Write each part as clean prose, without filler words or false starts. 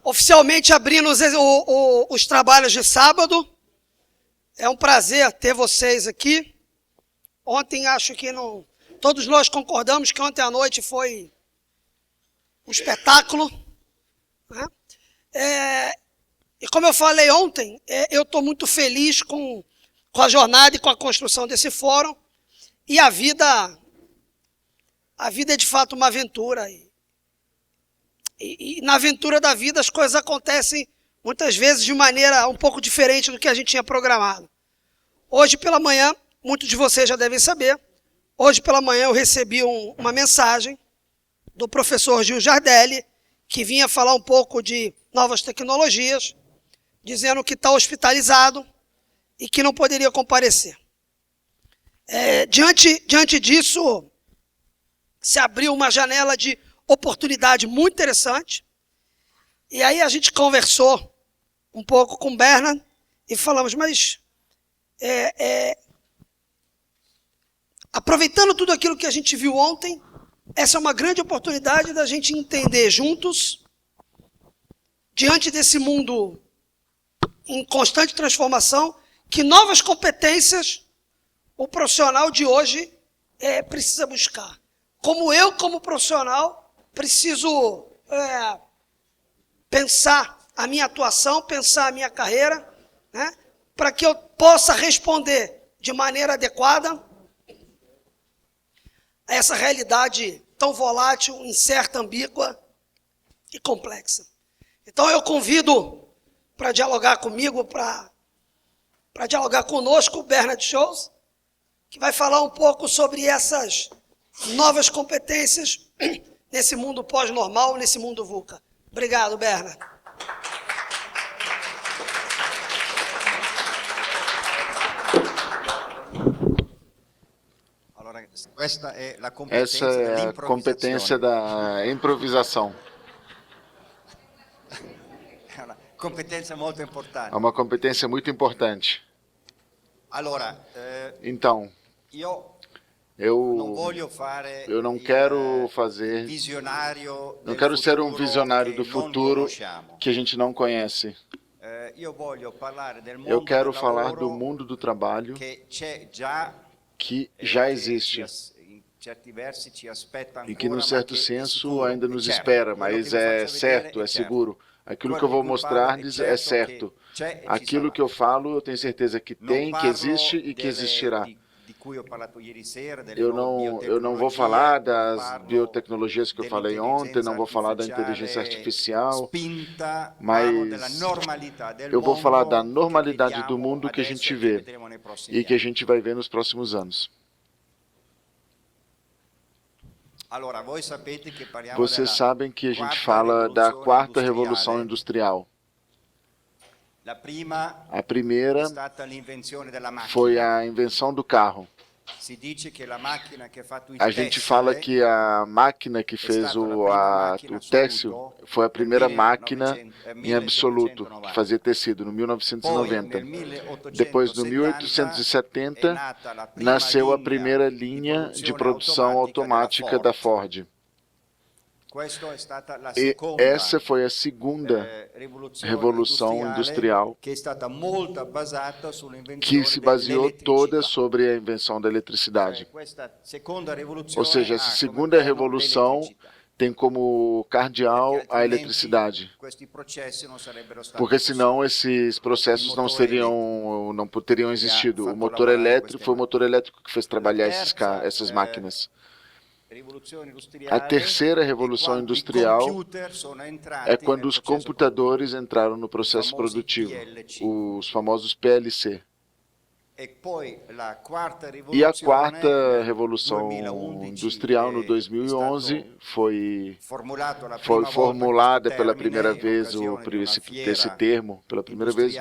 Oficialmente abrindo os trabalhos de sábado. É um prazer ter vocês aqui. Ontem acho que não... Todos nós concordamos que ontem à noite foi um espetáculo, né? E como eu falei ontem, eu estou muito feliz com a jornada e com a construção desse fórum. E a vida é de fato uma aventura. E na aventura da vida as coisas acontecem muitas vezes de maneira um pouco diferente do que a gente tinha programado. Hoje pela manhã, muitos de vocês já devem saber, hoje pela manhã eu recebi uma mensagem do professor Gil Jardelli, que vinha falar um pouco de novas tecnologias, dizendo que está hospitalizado e que não poderia comparecer. Diante disso, se abriu uma janela de oportunidade muito interessante. E aí a gente conversou um pouco com o Bernard e falamos, mas aproveitando tudo aquilo que a gente viu ontem, essa é uma grande oportunidade da gente entender juntos, diante desse mundo em constante transformação, que novas competências o profissional de hoje precisa buscar. Como profissional, preciso pensar a minha atuação, pensar a minha carreira, né, para que eu possa responder de maneira adequada a essa realidade tão volátil, incerta, ambígua e complexa. Então eu convido para dialogar comigo, para dialogar conosco, o Bernard Scholz, que vai falar um pouco sobre essas novas competências nesse mundo pós-normal, nesse mundo VUCA. Obrigado, Bernard. Essa é a competência da improvisação. É uma competência muito importante. Então, eu não quero ser um visionário do futuro que a gente não conhece. Eu quero falar do mundo do trabalho que já existe e que, num certo senso, ainda nos espera, mas é certo, é seguro. Aquilo que eu vou mostrar-lhes é certo. Aquilo que eu falo, eu tenho certeza que tem, que existe e que existirá. Eu não vou falar das biotecnologias que eu falei ontem, não vou falar da inteligência artificial, mas eu vou falar da normalidade do mundo que a gente vê e que a gente vai ver nos próximos anos. Vocês sabem que a gente fala da quarta revolução industrial. A primeira foi a invenção do carro. A gente fala que a máquina que fez o têxtil foi a primeira máquina em absoluto que fazia tecido, no 1990. Depois, no 1870, nasceu a primeira linha de produção automática da Ford. E essa foi a segunda revolução industrial, que se baseou toda sobre a invenção da eletricidade. Ou seja, essa segunda revolução tem como cardeal a eletricidade, porque senão esses processos não teriam existido. O motor elétrico foi o motor elétrico que fez trabalhar essas máquinas. A terceira revolução industrial é quando os computadores entraram no processo produtivo, os famosos PLC. E a quarta revolução industrial, no 2011, foi formulada pela primeira vez esse termo, pela primeira vez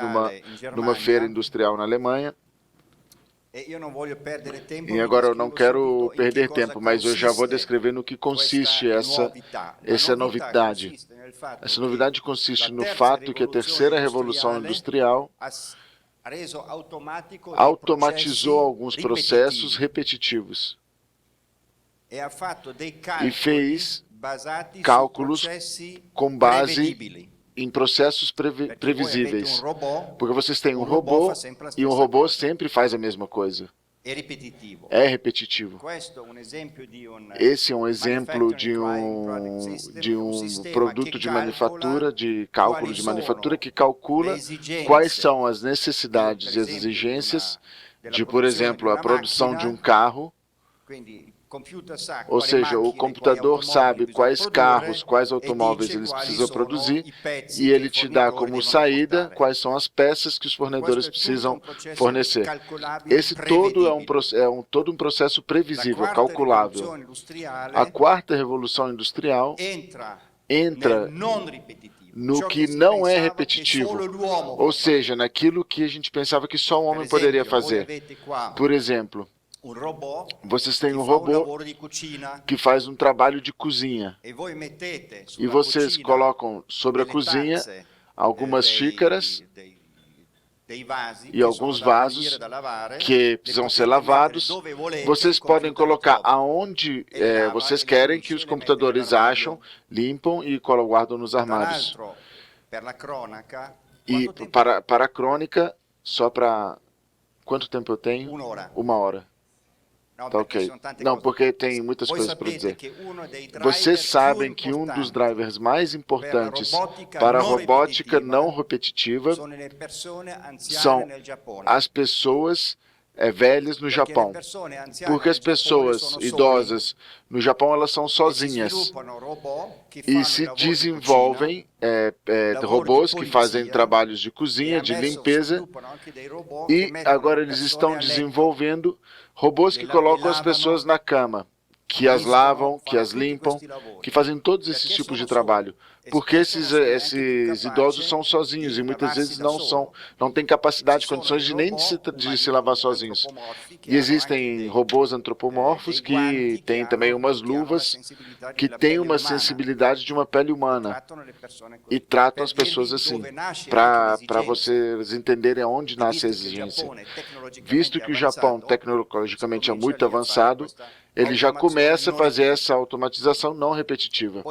numa feira industrial na Alemanha. E agora eu não quero perder tempo, mas eu já vou descrever no que consiste essa novidade. Essa novidade consiste no fato que a terceira revolução industrial automatizou alguns processos repetitivos e fez cálculos com base em processos previsíveis. Porque vocês têm um robô e um robô sempre faz a mesma coisa. É repetitivo. Esse é um exemplo de um produto de manufatura, de cálculo de manufatura, que calcula quais são as necessidades e as exigências de, por exemplo, a produção de um carro. Ou seja, o computador sabe quais carros, quais automóveis eles precisam produzir e ele te dá como saída quais são as peças que os fornecedores precisam fornecer. Esse todo é todo um processo previsível, calculável. A quarta revolução industrial entra no que não é repetitivo, ou seja, naquilo que a gente pensava que só um homem poderia fazer. Por exemplo, vocês têm um robô que faz um trabalho de cozinha e vocês colocam sobre a cozinha algumas xícaras e alguns vasos que precisam ser lavados. Vocês podem colocar aonde vocês querem que os computadores acham, limpam e guardam nos armários. E para a crônica, só para... Quanto tempo eu tenho? 1 hora. Tá ok. Não, porque tem muitas coisas para dizer. Vocês sabem que um dos drivers mais importantes para a robótica não repetitiva são as pessoas velhas no Japão. Porque as pessoas idosas no Japão, elas são sozinhas. E se desenvolvem robôs que fazem trabalhos de cozinha, de limpeza. E agora eles estão desenvolvendo robôs que colocam as pessoas na cama, que as lavam, que as limpam, que fazem todos esses tipos de trabalho. Porque esses idosos são sozinhos e muitas vezes não têm capacidade, condições nem de se lavar sozinhos. E existem robôs antropomorfos que têm também umas luvas que têm uma sensibilidade de uma pele humana e tratam as pessoas assim, para vocês entenderem aonde nasce a exigência. Visto que o Japão tecnologicamente é muito avançado, ele já começa a fazer essa automatização não repetitiva.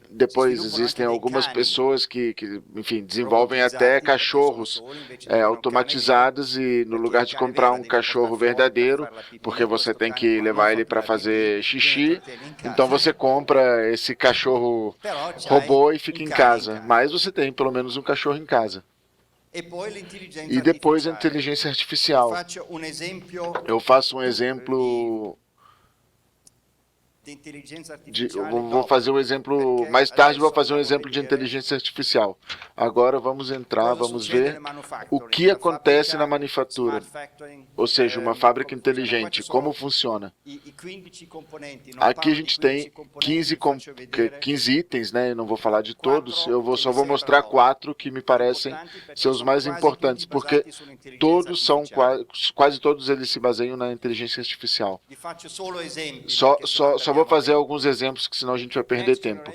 Depois existem algumas pessoas que enfim, desenvolvem até cachorros automatizados e no lugar de comprar um cachorro verdadeiro, porque você tem que levar ele para fazer xixi, então você compra esse cachorro robô e fica em casa. Mas você tem pelo menos um cachorro em casa. E depois a inteligência artificial. Eu faço um exemplo... vou fazer um exemplo... Mais tarde vou fazer um exemplo de inteligência artificial. Agora vamos entrar, vamos ver o que acontece na manufatura. Ou seja, uma fábrica inteligente, como funciona. Aqui a gente tem 15 itens, né? Eu não vou falar de todos, só vou mostrar 4 que me parecem ser os mais importantes, porque todos são, quase todos eles se baseiam na inteligência artificial. Só vou fazer alguns exemplos, que senão a gente vai perder tempo.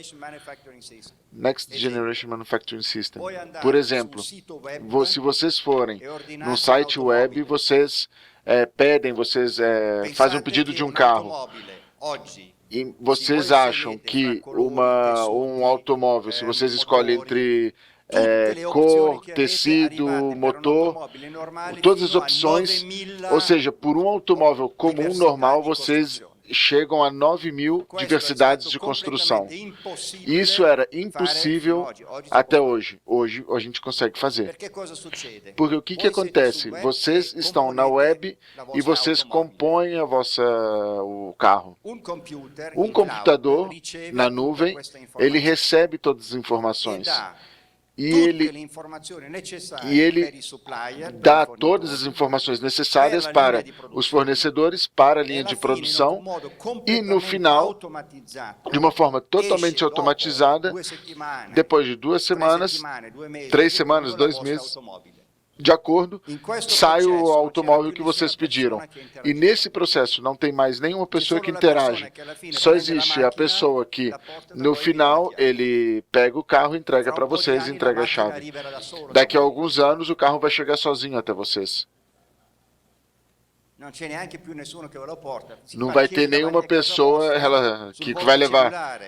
Next Generation Manufacturing System. Por exemplo, se vocês forem no site web, vocês fazem um pedido de um carro. E vocês acham que um automóvel, se vocês escolhem entre cor, tecido, motor, todas as opções, ou seja, por um automóvel comum, normal, vocês chegam a 9.000 diversidades de construção. Isso era impossível até hoje. Hoje a gente consegue fazer. Porque o que acontece? Vocês estão na web e vocês compõem o carro. Um computador na nuvem, ele recebe todas as informações. E ele dá todas as informações necessárias para os fornecedores, para a linha de produção, e no final, de uma forma totalmente automatizada, depois de 2 semanas, 3 semanas, 2 meses, de acordo, sai o automóvel que vocês pediram. E nesse processo não tem mais nenhuma pessoa que interage. Só existe a pessoa que, no final, ele pega o carro, entrega para vocês e entrega a chave. Daqui a alguns anos, o carro vai chegar sozinho até vocês. Não vai ter nenhuma pessoa que vai levar,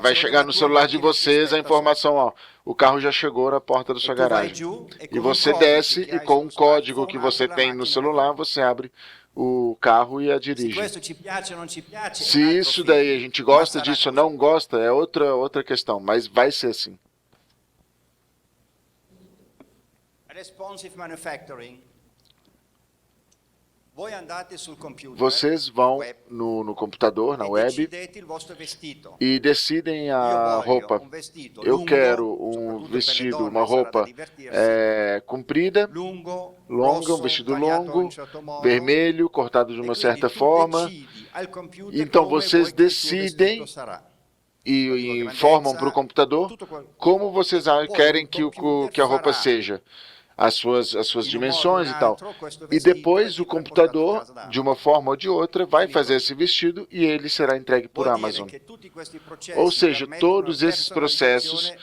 vai chegar no celular de vocês a informação, ó, o carro já chegou na porta da sua garagem. E você desce e com um código que você tem no celular, você abre o carro e a dirige. Se isso daí a gente gosta disso ou não gosta, é outra questão, mas vai ser assim. Responsive manufacturing. Vocês vão no computador, na web, e decidem a roupa. Eu quero um vestido, uma roupa comprida, longa, um vestido longo, vermelho, cortado de uma certa forma. Então vocês decidem e informam para o computador como vocês querem que a roupa seja. As suas dimensões e tal. E depois o computador, de uma forma ou de outra, vai fazer esse vestido e ele será entregue por Amazon. Ou seja, todos esses processos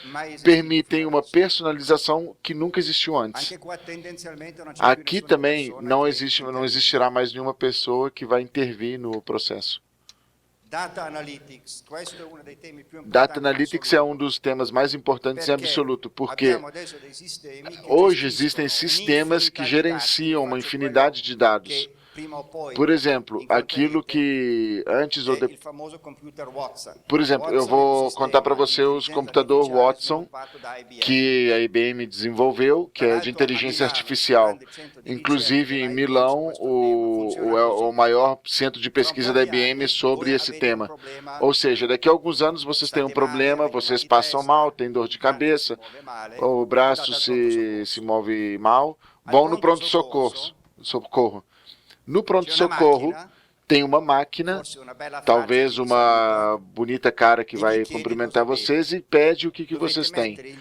permitem uma personalização que nunca existiu antes. Aqui também não existirá mais nenhuma pessoa que vai intervir no processo. Data Analytics é um dos temas mais importantes em absoluto, porque hoje existem sistemas que gerenciam uma infinidade de dados. Por exemplo, aquilo que antes ou depois... Por exemplo, eu vou contar para você os computadores Watson que a IBM desenvolveu, que é de inteligência artificial. Inclusive, em Milão, o maior centro de pesquisa da IBM sobre esse tema. Ou seja, daqui a alguns anos vocês têm um problema, vocês passam mal, têm dor de cabeça, o braço se move mal, vão no pronto-socorro. No pronto-socorro, tem uma máquina, talvez uma bonita cara que vai cumprimentar vocês e pede o que vocês têm.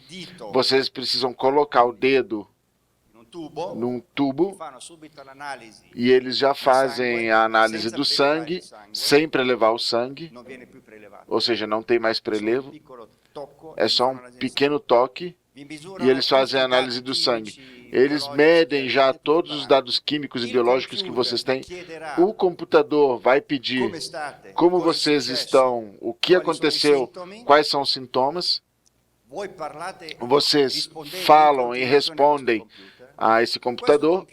Vocês precisam colocar o dedo num tubo e eles já fazem a análise do sangue, sem prelevar o sangue, ou seja, não tem mais prelevo, é só um pequeno toque e eles fazem a análise do sangue. Eles medem já todos os dados químicos e biológicos que vocês têm. O computador vai pedir como vocês estão, o que aconteceu, quais são os sintomas. Vocês falam e respondem a esse computador.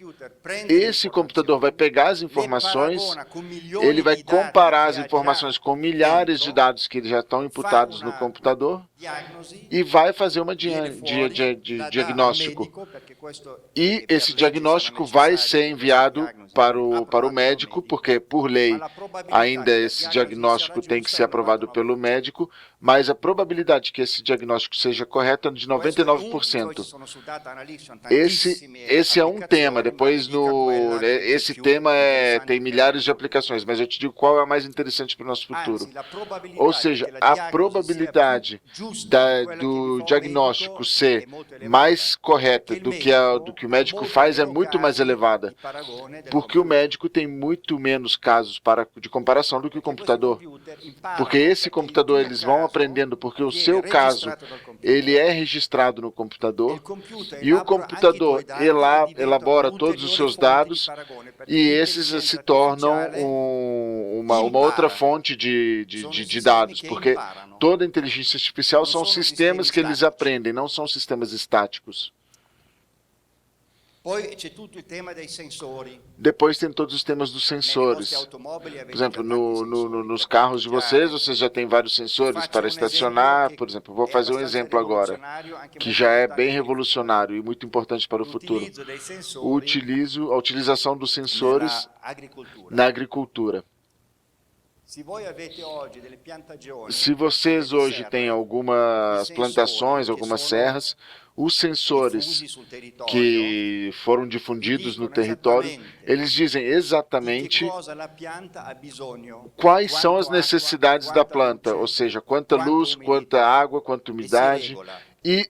Esse computador vai pegar as informações, ele vai comparar as informações com milhares de dados que já estão imputados no computador e vai fazer um diagnóstico. E esse diagnóstico vai ser enviado para o médico, porque, por lei, ainda esse diagnóstico tem que ser aprovado pelo médico, mas a probabilidade que esse diagnóstico seja correto é de 99%. Esse é um tema, depois esse tema tem milhares de aplicações, mas eu te digo qual é a mais interessante para o nosso futuro. Ou seja, a probabilidade do diagnóstico ser mais correta do que o médico faz é muito mais elevada, porque o médico tem muito menos casos de comparação do que o computador. Porque esse computador, eles vão aprendendo, porque o seu caso, ele é registrado no computador, e o computador elabora todos os seus dados, e esses se tornam uma outra fonte de dados, porque toda inteligência artificial são sistemas que eles aprendem, não são sistemas estáticos. Depois tem todos os temas dos sensores. Por exemplo, nos carros de vocês já tem vários sensores para estacionar. Por exemplo, vou fazer um exemplo agora, que já é bem revolucionário e muito importante para o futuro. A utilização dos sensores na agricultura. Se vocês hoje têm algumas plantações, algumas serras, os sensores que foram difundidos no território, eles dizem exatamente quais são as necessidades da planta, ou seja, quanta luz, quanta água, quanta umidade, e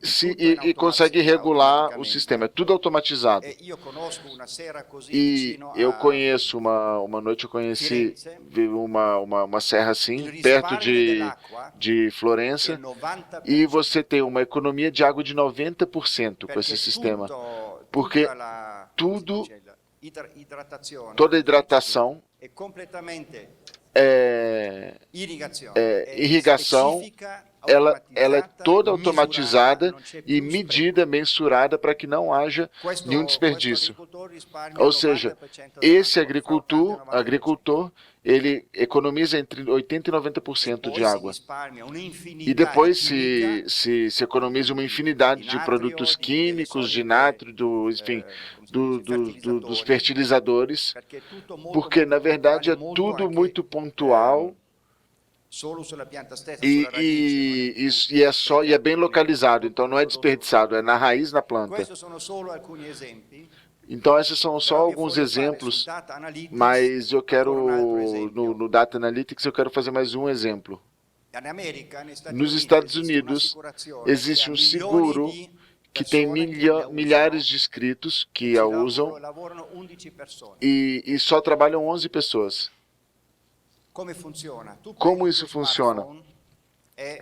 consegue regular o sistema. É tudo automatizado. E eu conheço, uma noite eu conheci uma serra assim, perto de Florença, e você tem uma economia de água de 90% com esse sistema. Porque tudo toda hidratação, irrigação, ela é toda automatizada e medida, mensurada para que não haja nenhum desperdício. Ou seja, esse agricultor, ele economiza entre 80% e 90% de água. E depois se economiza uma infinidade de produtos químicos, de nátrio, enfim, dos fertilizadores, porque na verdade é tudo muito pontual e é bem localizado, então não é desperdiçado, é na raiz da planta. Então esses são só alguns exemplos, mas eu quero, no Data Analytics, eu quero fazer mais um exemplo. Nos Estados Unidos, existe um seguro que tem milhares de inscritos que a usam e só trabalham 11 pessoas. Como isso funciona?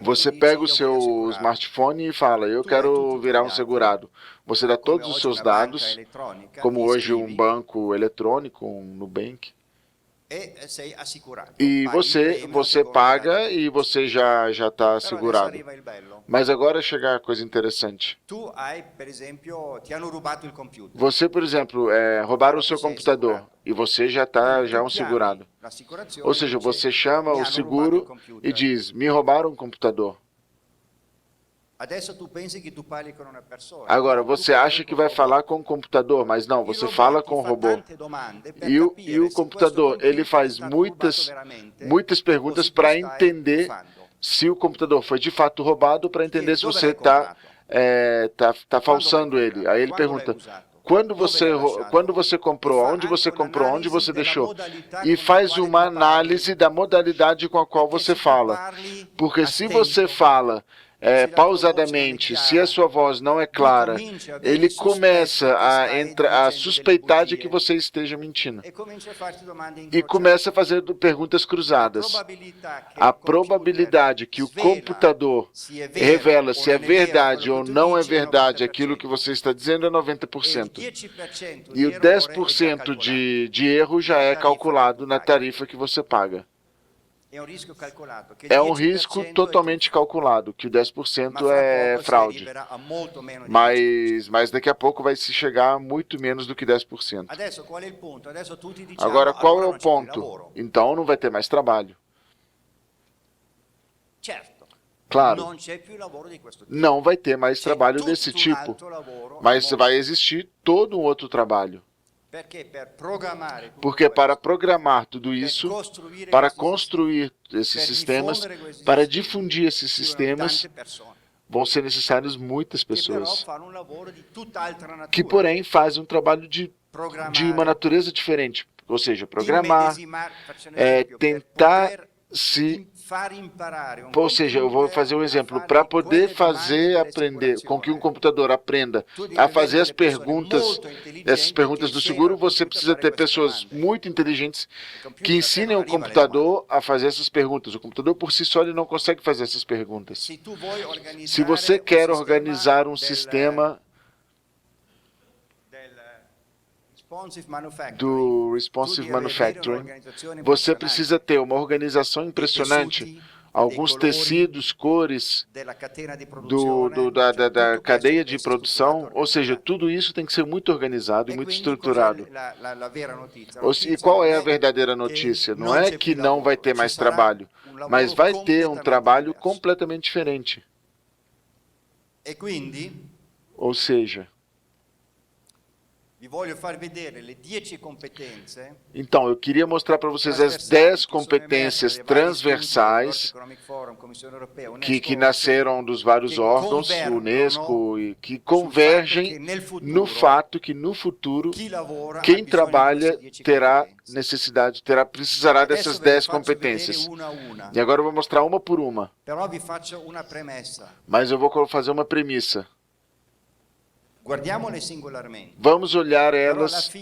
Você pega o seu smartphone e fala, eu quero virar um segurado. Você dá todos os seus dados, como hoje um banco eletrônico, um Nubank, e você paga e você já está segurado. Mas agora chega a coisa interessante. Você, por exemplo, roubaram o seu computador e você já é um segurado. Ou seja, você chama o seguro e diz, me roubaram um computador. Agora, você acha que vai falar com o computador, mas não, você fala com o robô. E o computador, ele faz muitas perguntas para entender se o computador foi de fato roubado, para entender se você está falsando ele. Aí ele pergunta, quando você comprou, onde você comprou, onde você deixou? E faz uma análise da modalidade com a qual você fala. Porque se você fala pausadamente, se a sua voz não é clara, ele começa a suspeitar de que você esteja mentindo. E começa a fazer perguntas cruzadas. A probabilidade que o computador revela se é verdade ou não é verdade aquilo que você está dizendo é 90%. E o 10% de erro já é calculado na tarifa que você paga. É um risco totalmente calculado, que o 10% é fraude. Mas daqui a pouco vai se chegar a muito menos do que 10%. Agora, qual é o ponto? Então não vai ter mais trabalho. Claro, não vai ter mais trabalho desse tipo, mas vai existir todo um outro trabalho. Porque para programar tudo isso, para construir esses sistemas, para difundir esses sistemas, vão ser necessárias muitas pessoas, que porém fazem um trabalho de uma natureza diferente, ou seja, programar, tentar ou seja, eu vou fazer um exemplo. Para poder aprender, com que um computador aprenda a fazer essas perguntas do seguro, você precisa ter pessoas muito inteligentes que ensinem o computador a fazer essas perguntas. O computador por si só ele não consegue fazer essas perguntas. Se você quer organizar um sistema do Responsive Manufacturing, você precisa ter uma organização impressionante, alguns tecidos, cores da cadeia de produção, ou seja, tudo isso tem que ser muito organizado e muito estruturado. E qual é a verdadeira notícia? Não é que não vai ter mais trabalho, mas vai ter um trabalho completamente diferente. Ou seja, então, eu queria mostrar para vocês as 10 competências transversais que nasceram dos vários órgãos, Unesco, e que convergem no fato que no futuro quem trabalha precisará dessas 10 competências. E agora eu vou mostrar uma por uma. Mas eu vou fazer uma premissa. Vamos olhar elas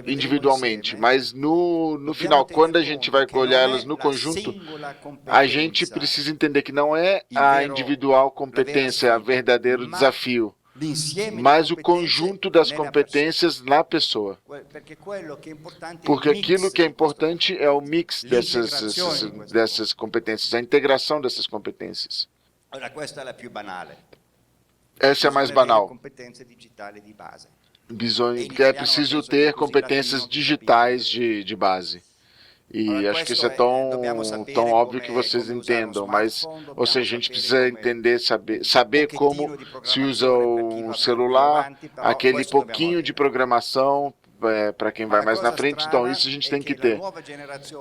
individualmente, mas no final, quando a gente vai olhar elas no conjunto, a gente precisa entender que não é a individual competência, o verdadeiro desafio, mas o conjunto das competências na pessoa. Porque aquilo que é importante é o mix dessas competências, a integração dessas competências. Essa é a mais banal. É preciso ter competências digitais de base. E acho que isso é tão óbvio que vocês entendam, mas, ou seja, a gente precisa entender, saber como se usa um celular, aquele pouquinho de programação, para quem vai mais na frente, então isso a gente tem que ter.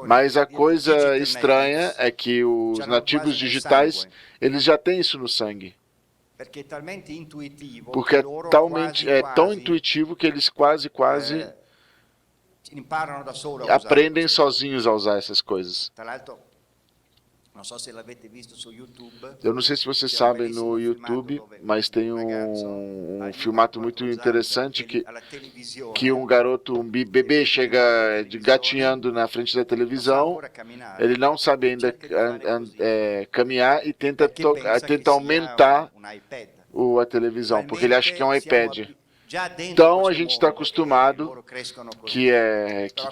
Mas a coisa estranha é que os nativos digitais, eles já têm isso no sangue. Porque é tão intuitivo que eles quase aprendem sozinhos a usar essas coisas. Eu não sei se vocês sabem no YouTube, mas tem um filmato muito interessante que um garoto, um bebê chega gatinhando na frente da televisão, ele não sabe ainda caminhar e tenta aumentar a televisão, porque ele acha que é um iPad. Então a gente está acostumado que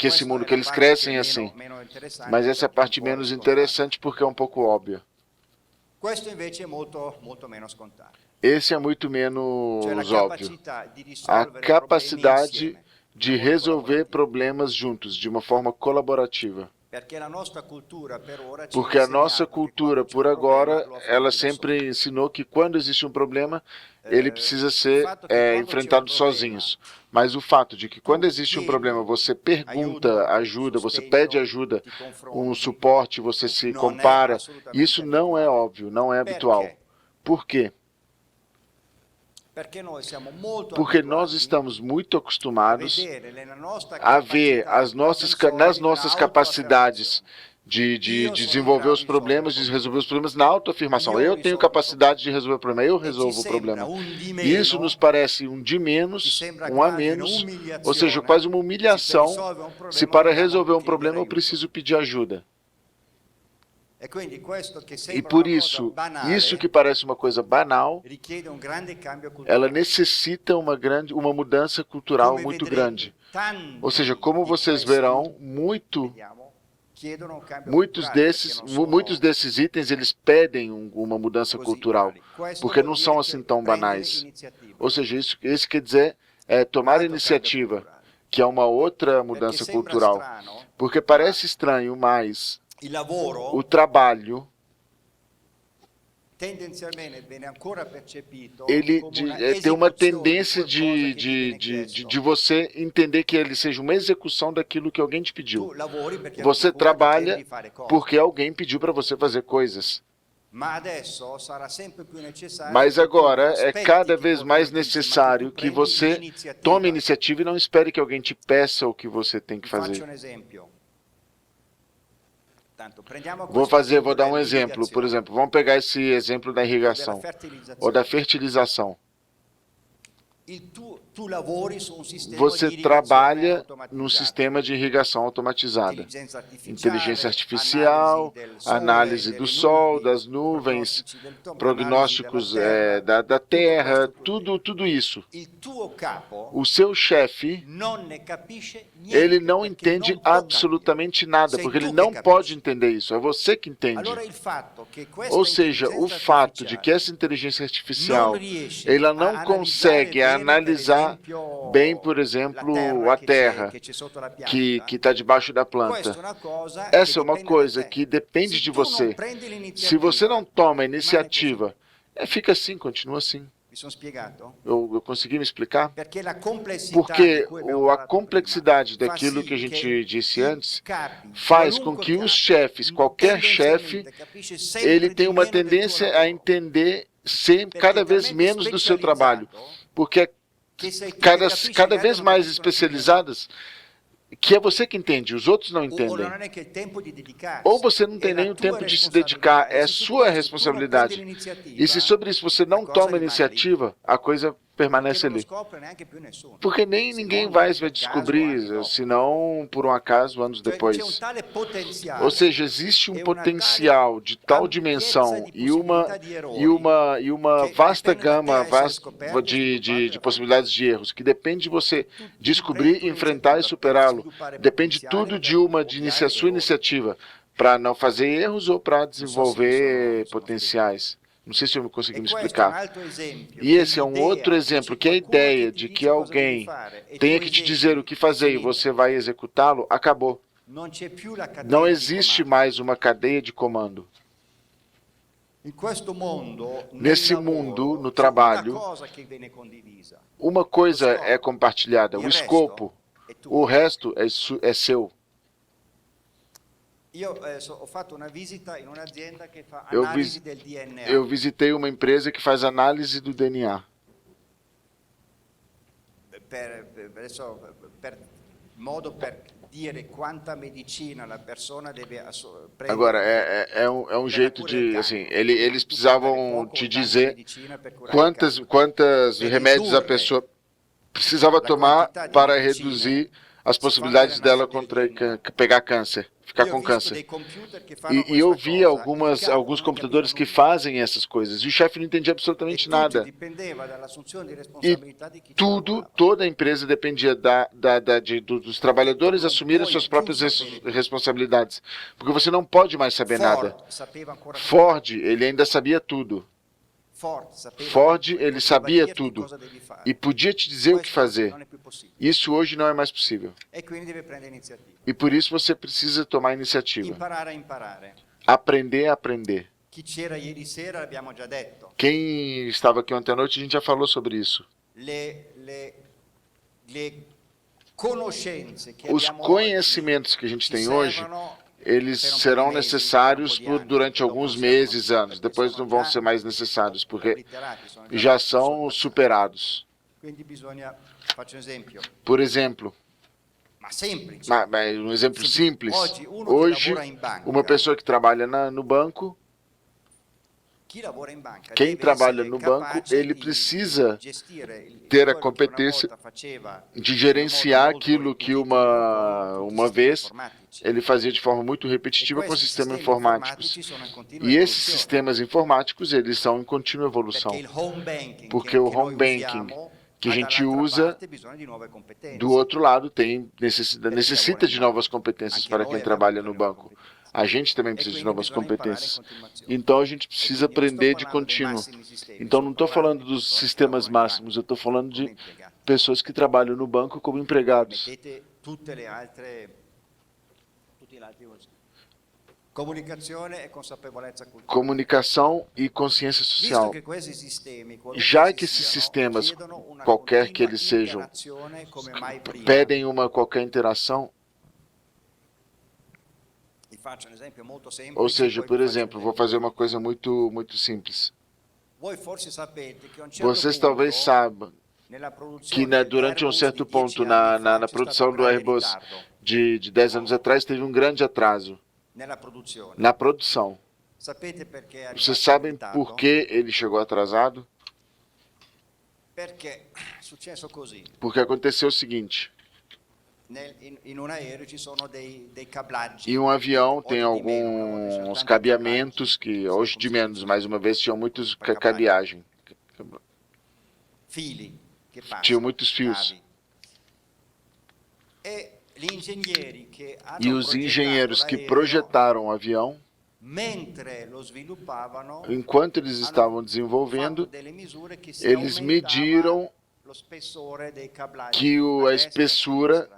esse mundo, que eles crescem assim. Mas essa é a parte menos interessante porque é um pouco óbvia. Esse é muito menos óbvio. A capacidade de resolver problemas juntos, de uma forma colaborativa. Porque a nossa cultura, por agora, ela sempre ensinou que quando existe um problema, ele precisa ser enfrentado sozinhos. Mas o fato de que quando existe um problema, você pergunta ajuda, você pede ajuda, um suporte, você se compara, isso não é óbvio, não é habitual. Por quê? Porque nós estamos muito acostumados a ver nas nossas capacidades de desenvolver os problemas, de resolver os problemas na autoafirmação. Eu tenho capacidade de resolver o problema, eu resolvo o problema. E isso nos parece um de menos, um a menos, ou seja, quase uma humilhação se para resolver um problema eu preciso pedir ajuda. E por isso, isso que parece uma coisa banal, ela necessita uma mudança cultural muito grande. Ou seja, como vocês verão, muitos desses itens, eles pedem uma mudança cultural, porque não são assim tão banais. Ou seja, isso quer dizer tomar iniciativa, que é uma outra mudança cultural. Porque parece estranho, mas o trabalho, ele tem uma tendência de você entender que ele seja uma execução daquilo que alguém te pediu. Você trabalha porque alguém pediu para você fazer coisas. Mas agora é cada vez mais necessário que você tome iniciativa e não espere que alguém te peça o que você tem que fazer. Vou dar um exemplo. Por exemplo, vamos pegar esse exemplo da irrigação ou da fertilização. Você trabalha num sistema de irrigação automatizada. Inteligência artificial, análise do sol, das nuvens, prognósticos da terra, tudo isso. O seu chefe, ele não entende absolutamente nada, porque ele não pode entender isso, é você que entende. Ou seja, o fato de que essa inteligência artificial, ela não consegue analisar bem, por exemplo, a terra que está debaixo da planta. Essa é uma coisa que depende de você. Se você não toma a iniciativa, fica assim, continua assim. Eu consegui me explicar? Porque a complexidade daquilo que a gente disse antes faz com que os chefes, qualquer chefe, ele tem uma tendência a entender cada vez menos do seu trabalho. Porque cada vez mais especializadas, que é você que entende, os outros não entendem. Ou você não tem nem o tempo de se dedicar, é sua responsabilidade. E se sobre isso você não toma iniciativa, a coisa permanece ali. Porque nem ninguém vai descobrir, senão por um acaso, anos depois. Ou seja, existe um potencial de tal dimensão e uma vasta gama de possibilidades de erros, que depende de você descobrir, enfrentar e superá-lo. Depende tudo de sua iniciativa, para não fazer erros ou para desenvolver potenciais. Não sei se eu consegui me explicar. E esse é um outro exemplo, que a ideia de que alguém tenha que te dizer o que fazer e você vai executá-lo, acabou. Não existe mais uma cadeia de comando. Nesse mundo, no trabalho, uma coisa é compartilhada, o escopo, o resto é seu. Eu visitei uma empresa que faz análise do DNA. Agora, é um jeito de, assim, eles precisavam te dizer quantos remédios a pessoa precisava tomar para reduzir as possibilidades dela pegar câncer, ficar com câncer. E eu vi alguns computadores que fazem essas coisas, e o chefe não entendia absolutamente nada. E toda a empresa dependia dos trabalhadores assumirem suas próprias responsabilidades, porque você não pode mais saber nada. Ford, ele ainda sabia tudo. Ford, ele sabia tudo e podia te dizer o que fazer. Isso hoje não é mais possível. E por isso você precisa tomar iniciativa. Aprender a aprender. Quem estava aqui ontem à noite, a gente já falou sobre isso. Os conhecimentos que a gente tem hoje, eles serão necessários durante alguns meses, anos. Depois não vão ser mais necessários, porque já são superados. Por exemplo, um exemplo simples. Hoje, uma pessoa que trabalha no banco, quem trabalha no banco, ele precisa ter a competência de gerenciar aquilo que uma vez ele fazia de forma muito repetitiva com sistemas informáticos. E esses sistemas informáticos, eles são em contínua evolução. Porque o home banking que a gente usa, do outro lado, necessita de novas competências para quem trabalha no banco. A gente também precisa de novas competências. Então, a gente precisa aprender de contínuo. Então, não estou falando dos sistemas máximos, eu estou falando de pessoas que trabalham no banco como empregados. Comunicação e consciência social. Já que esses sistemas, qualquer que eles sejam, pedem qualquer interação, ou seja, por exemplo, vou fazer uma coisa muito, muito simples. Vocês talvez saibam que durante um certo ponto na produção do Airbus de 10 anos atrás teve um grande atraso na produção. Vocês sabem por que ele chegou atrasado? Porque aconteceu o seguinte. Em um avião tem alguns cabeamentos que hoje de menos, mais uma vez, tinham muitos cabeagem. Tinham muitos fios. E os engenheiros que projetaram o avião, enquanto eles estavam desenvolvendo, eles mediram que a espessura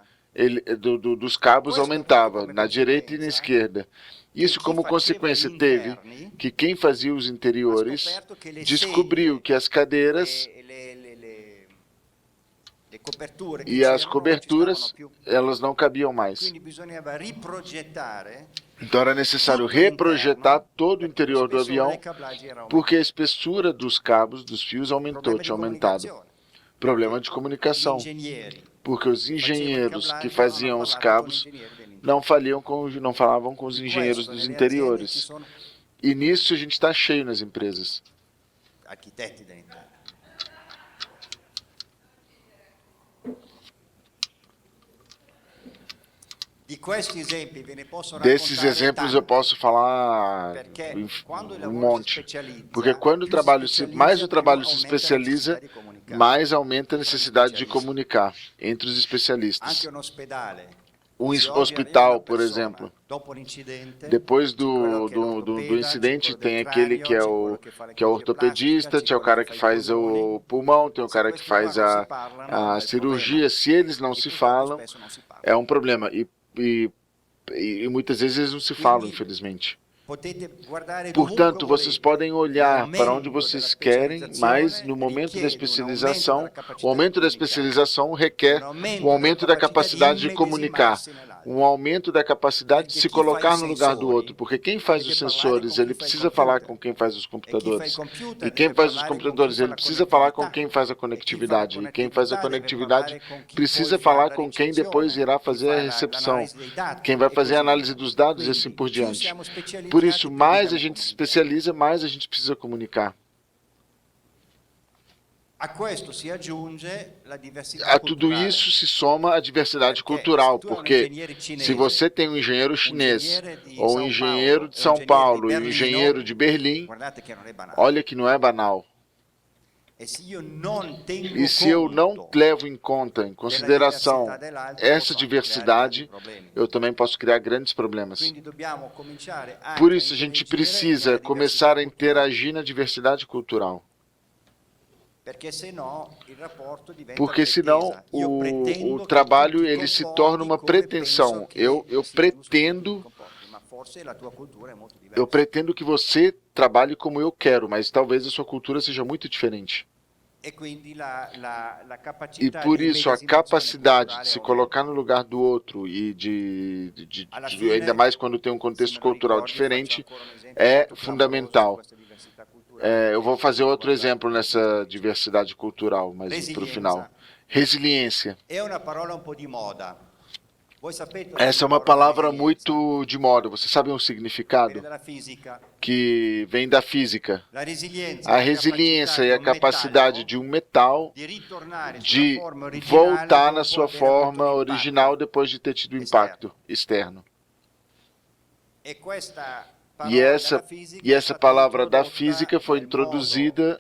dos cabos aumentava, na direita e na esquerda. Isso, como consequência, teve que quem fazia os interiores descobriu que as cadeiras e as coberturas, elas não cabiam mais. Então era necessário reprojetar todo o interior do avião, porque a espessura dos cabos, dos fios, tinha aumentado. Problema de comunicação. Porque os engenheiros que faziam os cabos não falavam com os engenheiros dos interiores. E nisso a gente está cheio nas empresas. Desses exemplos eu posso falar um monte, porque quando mais o trabalho se especializa, mais aumenta a necessidade de comunicar entre os especialistas. Um hospital, por exemplo, depois do incidente, tem aquele que é o ortopedista, tem o cara que faz o pulmão, tem o cara que faz a cirurgia. Se eles não se falam, é um problema. E muitas vezes eles não se falam, infelizmente. Portanto, vocês podem olhar para onde vocês querem, mas no momento da especialização, o aumento da especialização requer um aumento da capacidade de comunicar, um aumento da capacidade de se colocar no lugar do outro, porque quem faz os sensores, ele precisa falar com quem faz os computadores, e quem faz os computadores, ele precisa falar com quem faz a conectividade, e quem faz a conectividade precisa falar com quem depois irá fazer a recepção, quem vai fazer a análise dos dados e assim por diante. Por isso, mais a gente se especializa, mais a gente precisa comunicar. A tudo isso se soma a diversidade cultural, porque se você tem um engenheiro chinês, ou um engenheiro de São Paulo e um engenheiro de Berlim, olha que não é banal. E se eu não levo em conta, em consideração, essa diversidade, eu também posso criar grandes problemas. Por isso, a gente precisa começar a interagir na diversidade cultural. Porque senão o trabalho ele se torna uma pretensão. Eu pretendo que você trabalhe como eu quero, mas talvez a sua cultura seja muito diferente. E por isso a capacidade de se colocar no lugar do outro e ainda mais quando tem um contexto cultural diferente é fundamental. Eu vou fazer outro exemplo nessa diversidade cultural, mas para o final. Resiliência. Essa é uma palavra muito de moda. Vocês sabem o significado? Que vem da física. A resiliência é a capacidade de um metal de voltar na sua forma original depois de ter tido impacto externo. E essa palavra da física foi introduzida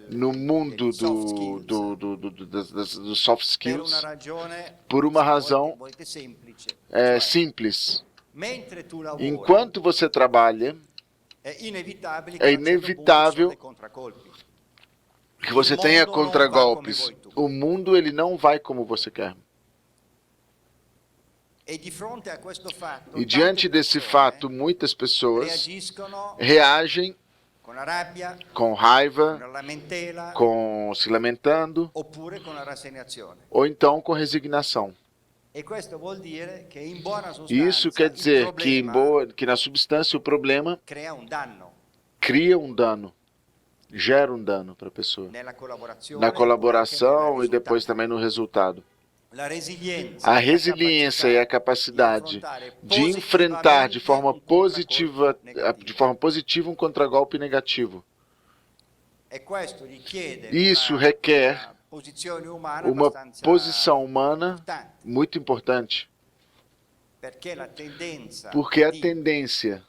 no mundo dos soft skills por uma razão simples. Enquanto você trabalha, é inevitável que você tenha contragolpes. O mundo ele não vai como você quer. E diante desse fato, muitas pessoas reagem com raiva, se lamentando, ou então com resignação. Isso quer dizer que na substância o problema cria um dano, gera um dano para a pessoa. Na colaboração e depois também no resultado. A resiliência é a capacidade de enfrentar de forma positiva um contragolpe negativo. Isso requer uma posição humana muito importante, porque a tendência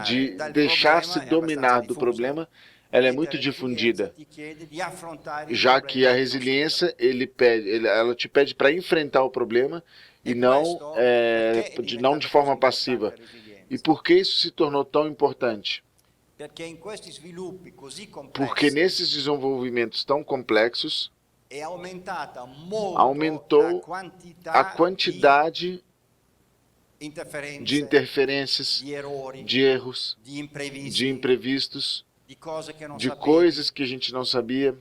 de deixar-se dominar do problema ela é muito difundida, já que a resiliência ela te pede para enfrentar o problema e não de forma passiva. E por que isso se tornou tão importante? Porque nesses desenvolvimentos tão complexos, aumentou a quantidade de interferências, de erros, de imprevistos, de coisas que a gente não sabia.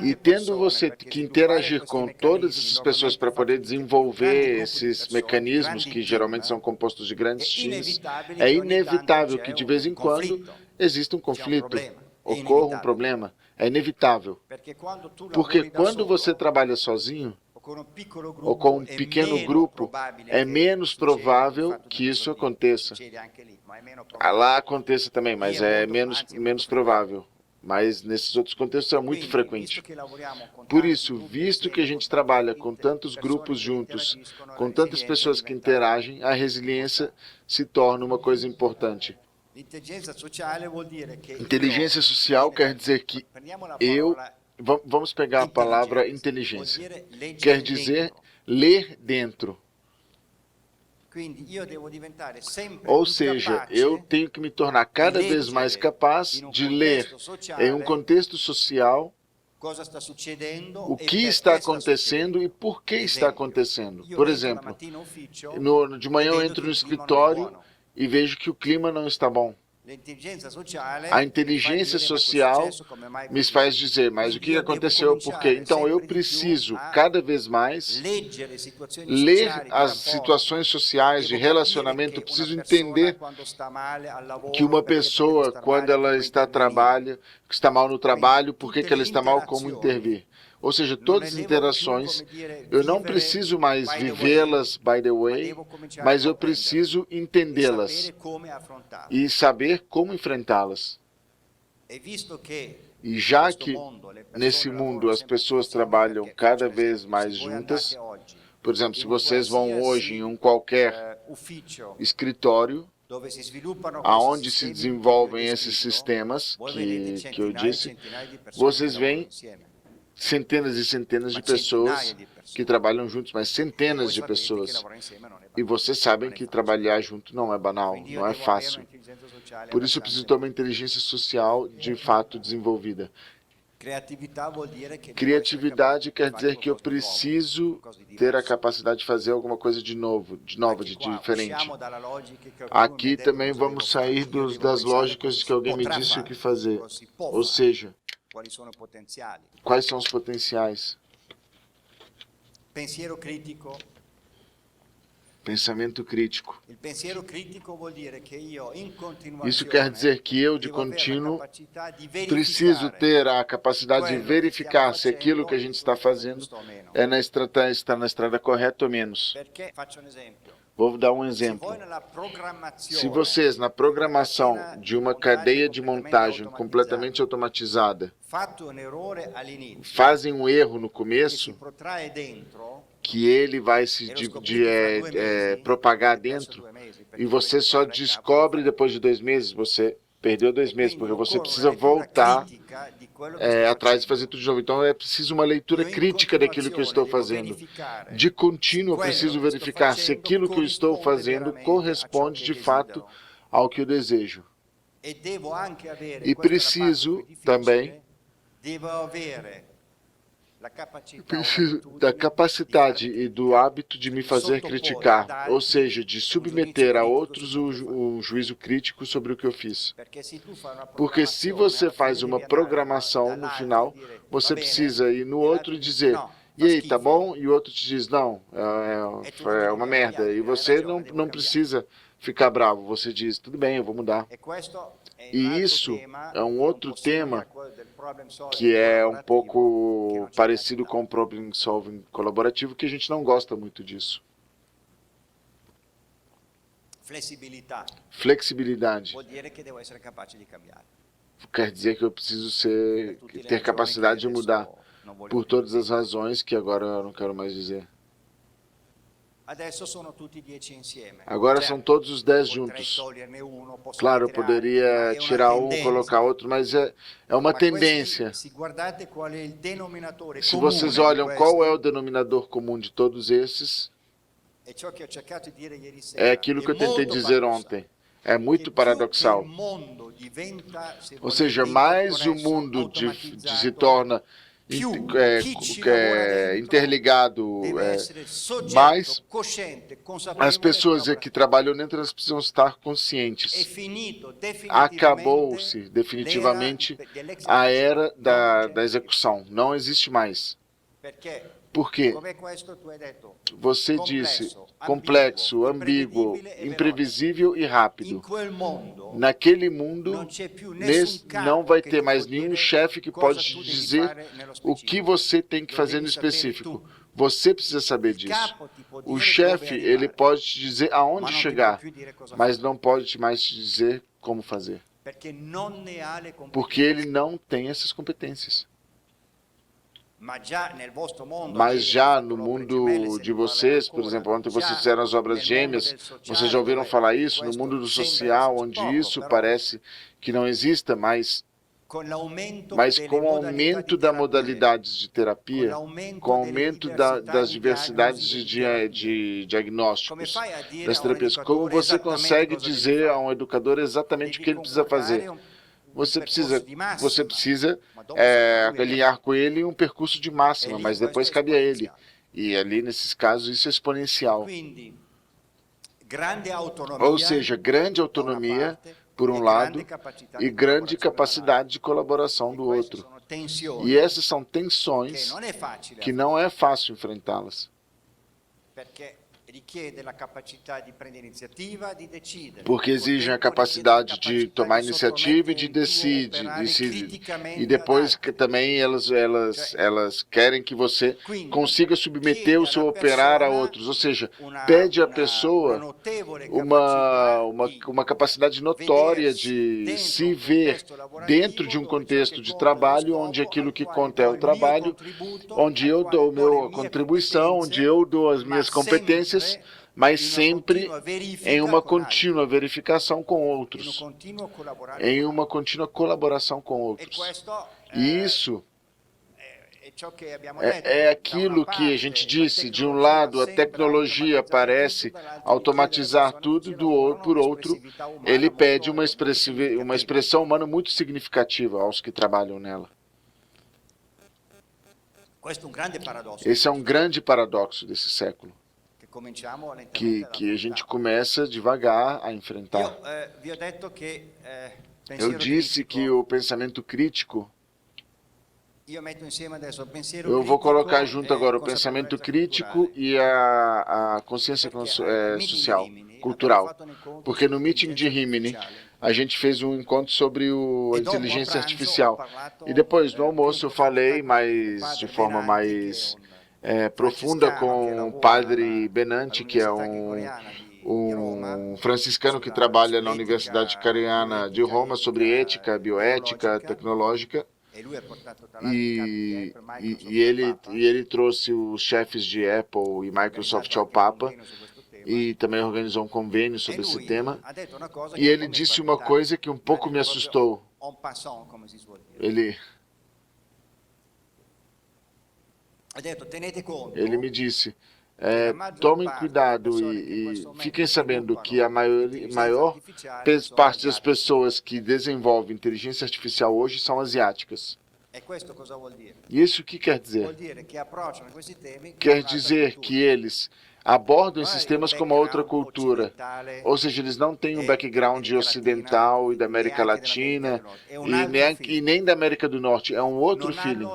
E tendo você que interagir com todas essas pessoas para poder desenvolver esses mecanismos que geralmente são compostos de grandes times, é inevitável que de vez em quando exista um conflito, ocorra um problema. É inevitável. Porque quando você trabalha sozinho, ou com um pequeno grupo, é menos provável que isso aconteça. Lá aconteça também, mas é menos provável. mas nesses outros contextos é muito frequente. Por isso, visto que a gente trabalha com tantos grupos juntos, com tantas pessoas que interagem, a resiliência se torna uma coisa importante. Inteligência social quer dizer que vamos pegar a palavra inteligência. Quer dizer ler dentro. Ou seja, eu tenho que me tornar cada vez mais capaz de ler em um contexto social o que está acontecendo e por que está acontecendo. Por exemplo, de manhã eu entro no escritório e vejo que o clima não está bom. A inteligência social me faz dizer, mas o que aconteceu, por quê? Então eu preciso cada vez mais ler as situações sociais de relacionamento, eu preciso entender que uma pessoa, quando ela está mal no trabalho, por que ela está mal, como intervir. Ou seja, todas as interações, eu não preciso mais vivê-las by the way, mas eu preciso entendê-las e saber como enfrentá-las. E já que nesse mundo as pessoas trabalham cada vez mais juntas, por exemplo, se vocês vão hoje em um qualquer escritório, aonde se desenvolvem esses sistemas que eu disse, vocês veem centenas e centenas de pessoas que trabalham juntos, mas centenas de pessoas. E vocês sabem que trabalhar junto não é banal, não é fácil. Por isso eu preciso ter uma inteligência social de fato desenvolvida. Criatividade quer dizer que eu preciso ter a capacidade de fazer alguma coisa de diferente. Aqui também vamos sair das lógicas de que alguém me disse o que fazer. Ou seja, quais são os potenciais? Pensamento crítico. Isso quer dizer que eu, de contínuo, preciso ter a capacidade de verificar se aquilo que a gente está fazendo está na estrada correta ou menos. Vou dar um exemplo. Se vocês, na programação de uma cadeia de montagem completamente automatizada, fazem um erro no começo, que ele vai se propagar dentro, e você só descobre depois de 2 meses, você perdeu 2 meses, porque você precisa voltar atrás e fazer tudo de novo. Então é preciso uma leitura crítica daquilo que eu estou fazendo. De contínuo eu preciso verificar se aquilo que eu estou fazendo corresponde de fato ao que eu desejo. E preciso também da capacidade e do hábito de me fazer criticar, ou seja, de submeter a outros um juízo crítico sobre o que eu fiz. Porque se você faz uma programação no final, você precisa ir no outro e dizer, e aí, tá bom? E o outro te diz, não, é uma merda. E você não precisa ficar bravo, você diz, tudo bem, eu vou mudar. E isso é um outro tema que é um pouco parecido com o problem solving colaborativo, que a gente não gosta muito disso. Flexibilidade. Quer dizer que eu preciso ter capacidade de mudar, por todas as razões que agora eu não quero mais dizer. Agora são todos os 10 juntos. Claro, eu poderia tirar um, colocar outro, mas é uma tendência. Se vocês olham qual é o denominador comum de todos esses, é aquilo que eu tentei dizer ontem. É muito paradoxal. Ou seja, mais o mundo se torna interligado, mas as pessoas que trabalham dentro, elas precisam estar conscientes. Acabou-se definitivamente a era da execução, não existe mais. Por quê? Você disse complexo, ambíguo, imprevisível e rápido. Naquele mundo, não vai ter mais nenhum chefe que pode te dizer o que você tem que fazer no específico. Você precisa saber disso. O chefe, ele pode te dizer aonde chegar, mas não pode mais te dizer como fazer. porque ele não tem essas competências. Mas já no mundo de vocês, por exemplo, ontem vocês fizeram as obras gêmeas, vocês já ouviram falar isso? No mundo do social, onde isso parece que não exista, mas com o aumento das modalidades de terapia, com o aumento das diversidades de diagnósticos, das terapias, como você consegue dizer a um educador exatamente o que ele precisa fazer? Você precisa alinhar com ele um percurso de máxima, mas depois cabe a ele. E ali, nesses casos, isso é exponencial. Ou seja, grande autonomia, por um lado, e grande capacidade de colaboração do outro. E essas são tensões que não é fácil enfrentá-las. Porque exigem a capacidade de tomar iniciativa e de decidir. E depois que também elas querem que você consiga submeter o seu operar a outros. Ou seja, pede à pessoa uma capacidade notória de se ver dentro de um contexto de trabalho, onde aquilo que conta é o trabalho, onde eu dou a minha contribuição, onde eu dou as minhas competências, mas sempre em uma contínua verificação com outros, em uma contínua colaboração com outros. E isso é aquilo que a gente disse. De um lado, a tecnologia parece automatizar tudo, por outro, ele pede uma expressão humana muito significativa aos que trabalham nela. Esse é um grande paradoxo desse século, que a gente começa devagar a enfrentar. Eu disse que o pensamento crítico, eu vou colocar junto agora o pensamento crítico e a consciência social, cultural, porque no meeting de Rimini, a gente fez um encontro sobre a inteligência artificial. E depois, no almoço, eu falei de forma mais profunda com o padre Benanti, que é um franciscano que trabalha na Universidade Cariana de Roma, sobre ética, bioética, tecnológica. E ele trouxe os chefes de Apple e Microsoft ao Papa, e também organizou um convênio sobre esse tema. E ele disse uma coisa que um pouco me assustou. Ele me disse, tomem cuidado e fiquem sabendo que a maior parte das pessoas que desenvolvem inteligência artificial hoje são asiáticas. E isso o que quer dizer? Quer dizer que eles abordam esses temas como outra cultura, ou seja, eles não têm um background ocidental e da América Latina e nem da América do Norte, é um outro feeling.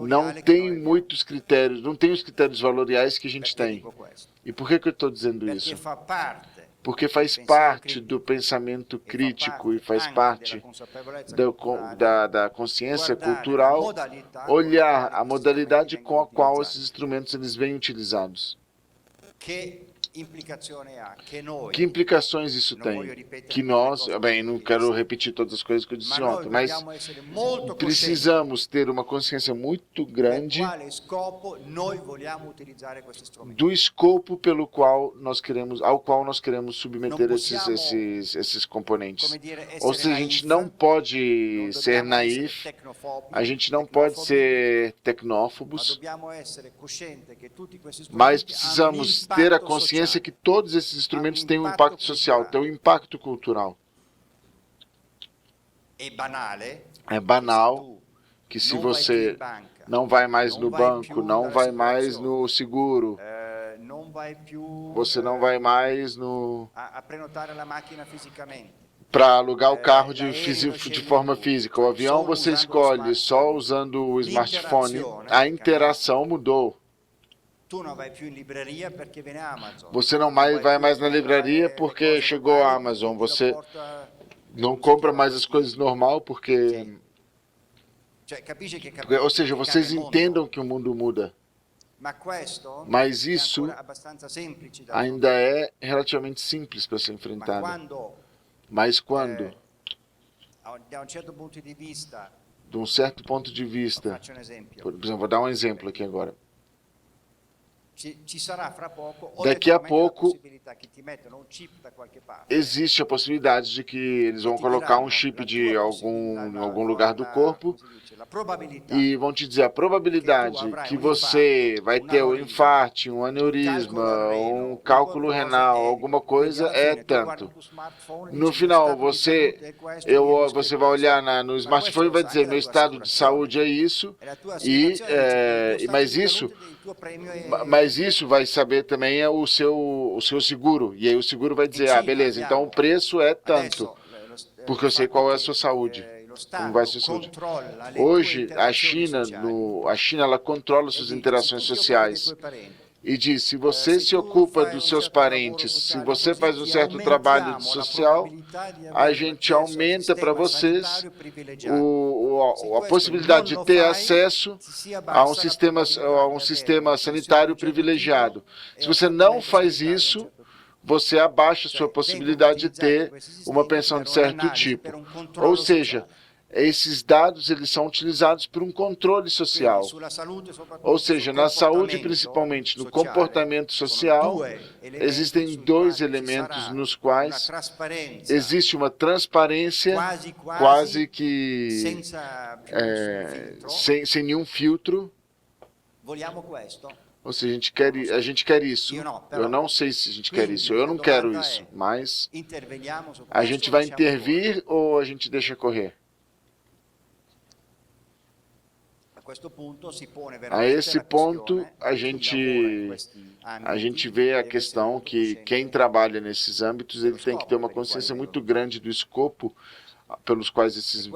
Não tem muitos critérios, não tem os critérios valoriais que a gente tem. E por que eu estou dizendo isso? Porque faz parte do pensamento crítico e faz parte da consciência cultural olhar a modalidade com a qual esses instrumentos eles vêm utilizados. Que implicações isso tem? Que nós, não quero repetir todas as coisas que eu disse ontem, mas precisamos ter uma consciência muito grande do escopo ao qual nós queremos submeter esses componentes. Ou seja, a gente não pode ser naif, a gente não pode ser tecnófobos, mas precisamos ter a consciência que todos esses instrumentos têm um impacto social, têm um impacto cultural. É banal que se você não vai mais no banco, não vai mais no seguro, você não vai mais para alugar o carro de forma física. O avião você escolhe só usando o smartphone. A interação mudou. Você não vai mais na livraria porque chegou a Amazon. Você não compra mais as coisas normal porque... Ou seja, vocês entendam que o mundo muda. Mas isso ainda é relativamente simples para ser enfrentado. Mas quando da un certo punto di vista, de um certo ponto de vista, faccio un esempio. por exemplo, vou dar um exemplo aqui agora. Ci sarà fra poco, Daqui a la pouco possibilità che ti mettono un chip da qualche parte. existe a possibilidade de que eles vão colocar um chip de algum lugar do corpo e vão te dizer a probabilidade que você vai ter um infarto, um aneurisma, um cálculo renal, alguma coisa é tanto. No final, você vai olhar no smartphone e vai dizer, meu estado de saúde é isso, mas isso vai saber também o seu seguro. E aí o seguro vai dizer, beleza, então o preço é tanto, porque eu sei qual é a sua saúde. Como vai ser saúde. Hoje, a China ela controla suas interações sociais e diz, se você se ocupa dos seus parentes, se você faz um certo trabalho social, a gente aumenta para vocês a possibilidade de ter acesso a um sistema sanitário privilegiado. Se você não faz isso, você abaixa a sua possibilidade de ter uma pensão de certo tipo. Ou seja, esses dados eles são utilizados por um controle social. Ou seja, na saúde, principalmente no comportamento social, existem dois elementos nos quais existe uma transparência quase que sem nenhum filtro. Ou seja, a gente quer isso. Eu não sei se a gente quer isso. Eu não quero isso. Mas a gente vai intervir ou a gente deixa correr? A esse ponto, a gente vê a questão que quem trabalha nesses âmbitos ele tem que ter uma consciência muito grande do escopo pelos quais isso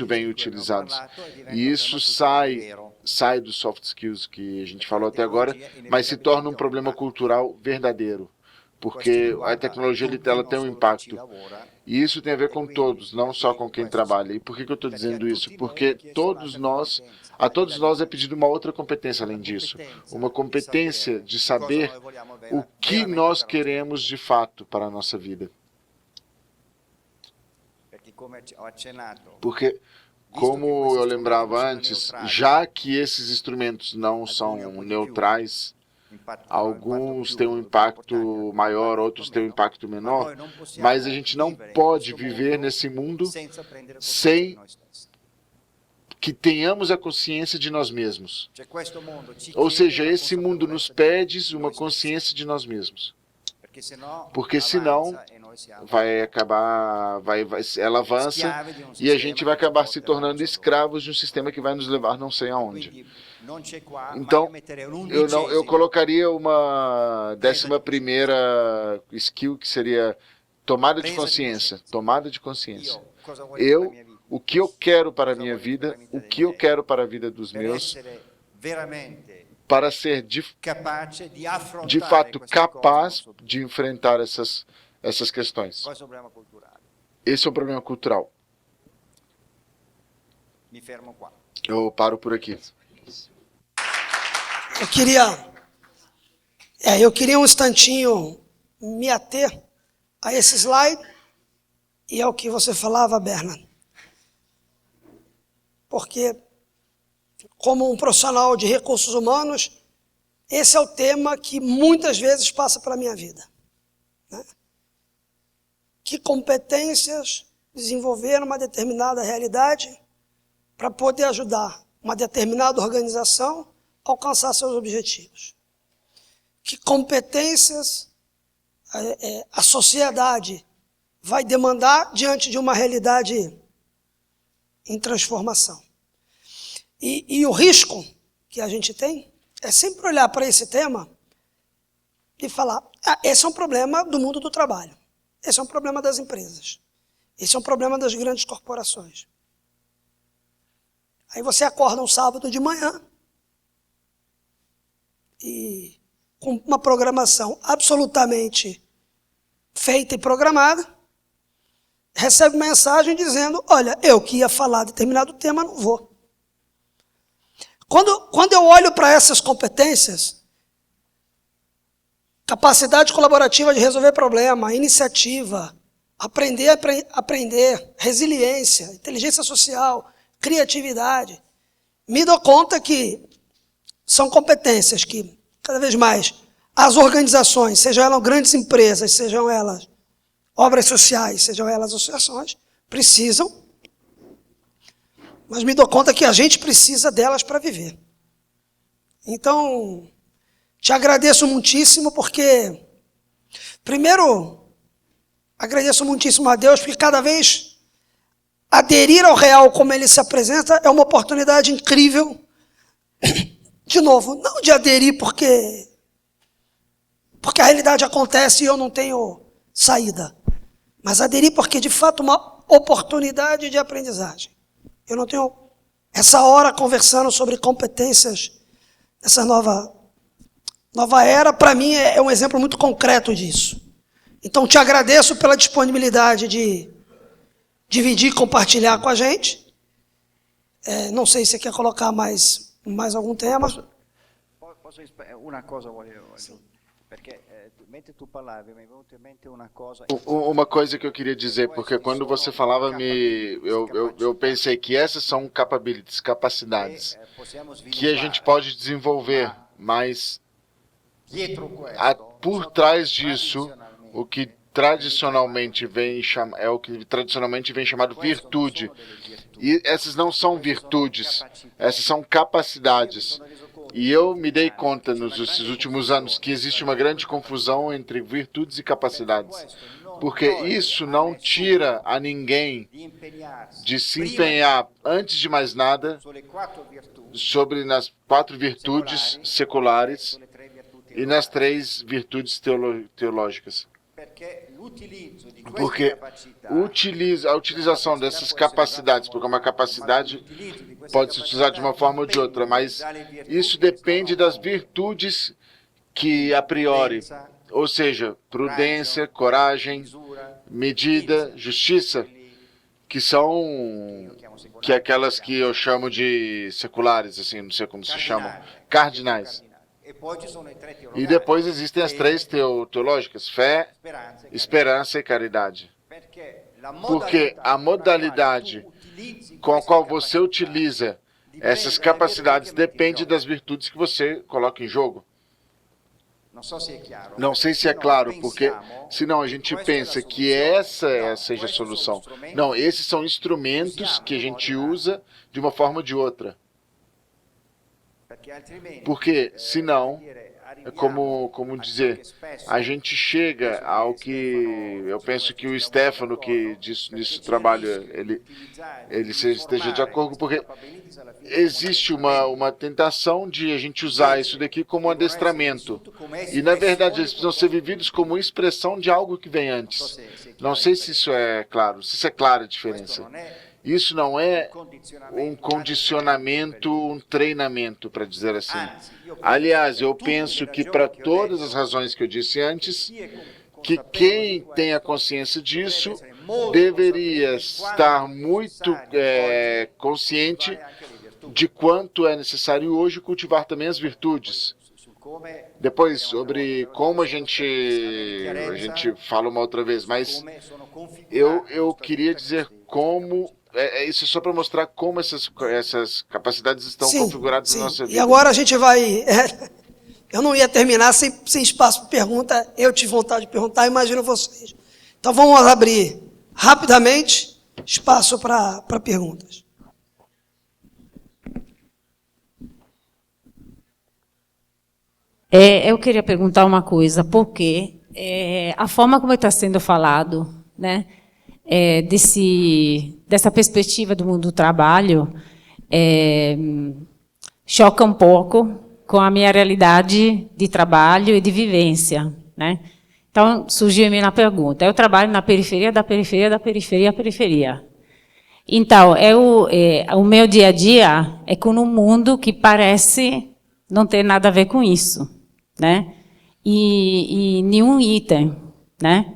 vem utilizado. E isso sai dos soft skills que a gente falou até agora, mas se torna um problema cultural verdadeiro, porque a tecnologia ela tem um impacto. E isso tem a ver com todos, não só com quem trabalha. E por que eu estou dizendo isso? Porque a todos nós é pedido uma outra competência além disso. Uma competência de saber o que nós queremos de fato para a nossa vida. Porque, como eu lembrava antes, já que esses instrumentos não são neutrais, alguns têm um impacto maior, outros têm um impacto menor, mas a gente não pode viver nesse mundo sem que tenhamos a consciência de nós mesmos. Ou seja, esse mundo nos pede uma consciência de nós mesmos. Porque senão ela avança e a gente vai acabar se tornando escravos de um sistema que vai nos levar não sei aonde. Então, eu colocaria uma 11ª skill, que seria tomada de consciência. Tomada de consciência. O que eu quero para a minha vida, o que eu quero para a vida dos meus, para ser de fato capaz de enfrentar essas questões. Esse é um problema cultural. Eu paro por aqui. Eu queria um instantinho me ater a esse slide e ao que você falava, Bernard. Porque, como um profissional de recursos humanos, esse é o tema que muitas vezes passa pela minha vida. Né? Que competências desenvolver numa determinada realidade para poder ajudar uma determinada organização a alcançar seus objetivos. Que competências a sociedade vai demandar diante de uma realidade em transformação. E o risco que a gente tem é sempre olhar para esse tema e falar, esse é um problema do mundo do trabalho, esse é um problema das empresas, esse é um problema das grandes corporações. Aí você acorda um sábado de manhã e com uma programação absolutamente feita e programada, recebe mensagem dizendo, olha, eu que ia falar determinado tema, não vou. Quando eu olho para essas competências, capacidade colaborativa de resolver problema, iniciativa, aprender, resiliência, inteligência social, criatividade. Me dou conta que são competências que, cada vez mais, as organizações, sejam elas grandes empresas, sejam elas obras sociais, sejam elas associações, precisam, mas me dou conta que a gente precisa delas para viver. Então, te agradeço muitíssimo porque, primeiro, agradeço muitíssimo a Deus porque cada vez aderir ao real como ele se apresenta é uma oportunidade incrível, de novo, não de aderir porque a realidade acontece e eu não tenho saída, mas aderir porque de fato uma oportunidade de aprendizagem. Eu não tenho essa hora conversando sobre competências, essa nova era, para mim, é um exemplo muito concreto disso. Então, te agradeço pela disponibilidade de dividir e compartilhar com a gente. Não sei se você quer colocar mais algum tema. Posso uma coisa voglio, perché mentre tu parlavi mi è venuta in mente uma coisa. Uma coisa que eu queria dizer, porque quando você falava, eu pensei que essas são capacidades que a gente pode desenvolver, mas por trás disso, o que tradicionalmente vem chamado virtude. E essas não são virtudes, essas são capacidades. E eu me dei conta nesses últimos anos que existe uma grande confusão entre virtudes e capacidades. Porque isso não tira a ninguém de se empenhar, antes de mais nada, sobre nas 4 virtudes seculares e nas 3 virtudes teológicas. Porque a utilização dessas capacidades, porque uma capacidade pode se utilizar de uma forma ou de outra, mas isso depende das virtudes que a priori, ou seja, prudência, coragem, medida, justiça, que são aquelas que eu chamo de seculares, assim, não sei como se chamam, cardinais. E depois existem as 3 teológicas, fé, esperança e caridade. Porque a modalidade com a qual você utiliza essas capacidades depende das virtudes que você coloca em jogo. Não sei se é claro, porque senão a gente pensa que essa seja a solução. Não, esses são instrumentos que a gente usa de uma forma ou de outra. Porque, senão, é como dizer, a gente chega ao que eu penso que o Stefano, que nisso trabalho, ele esteja de acordo, porque existe uma tentação de a gente usar isso daqui como um adestramento. E, na verdade, eles precisam ser vividos como expressão de algo que vem antes. Não sei se isso é claro, se isso é clara a diferença. Isso não é um condicionamento, um treinamento, para dizer assim. Aliás, eu penso que para todas as razões que eu disse antes, que quem tem a consciência disso deveria estar muito consciente de quanto é necessário hoje cultivar também as virtudes. Depois, sobre como a gente fala uma outra vez, mas eu queria dizer como... isso é só para mostrar como essas capacidades estão configuradas na nossa vida. E agora a gente vai... eu não ia terminar sem espaço para pergunta. Eu tive vontade de perguntar, imagino vocês. Então vamos abrir rapidamente espaço para perguntas. Eu queria perguntar uma coisa, porque a forma como está sendo falado, né, dessa perspectiva do mundo do trabalho, choca um pouco com a minha realidade de trabalho e de vivência, né? Então, surgiu a minha pergunta. Eu trabalho na periferia da periferia da periferia da periferia. Então, o meu dia a dia é com um mundo que parece não ter nada a ver com isso, né? E nenhum item, né?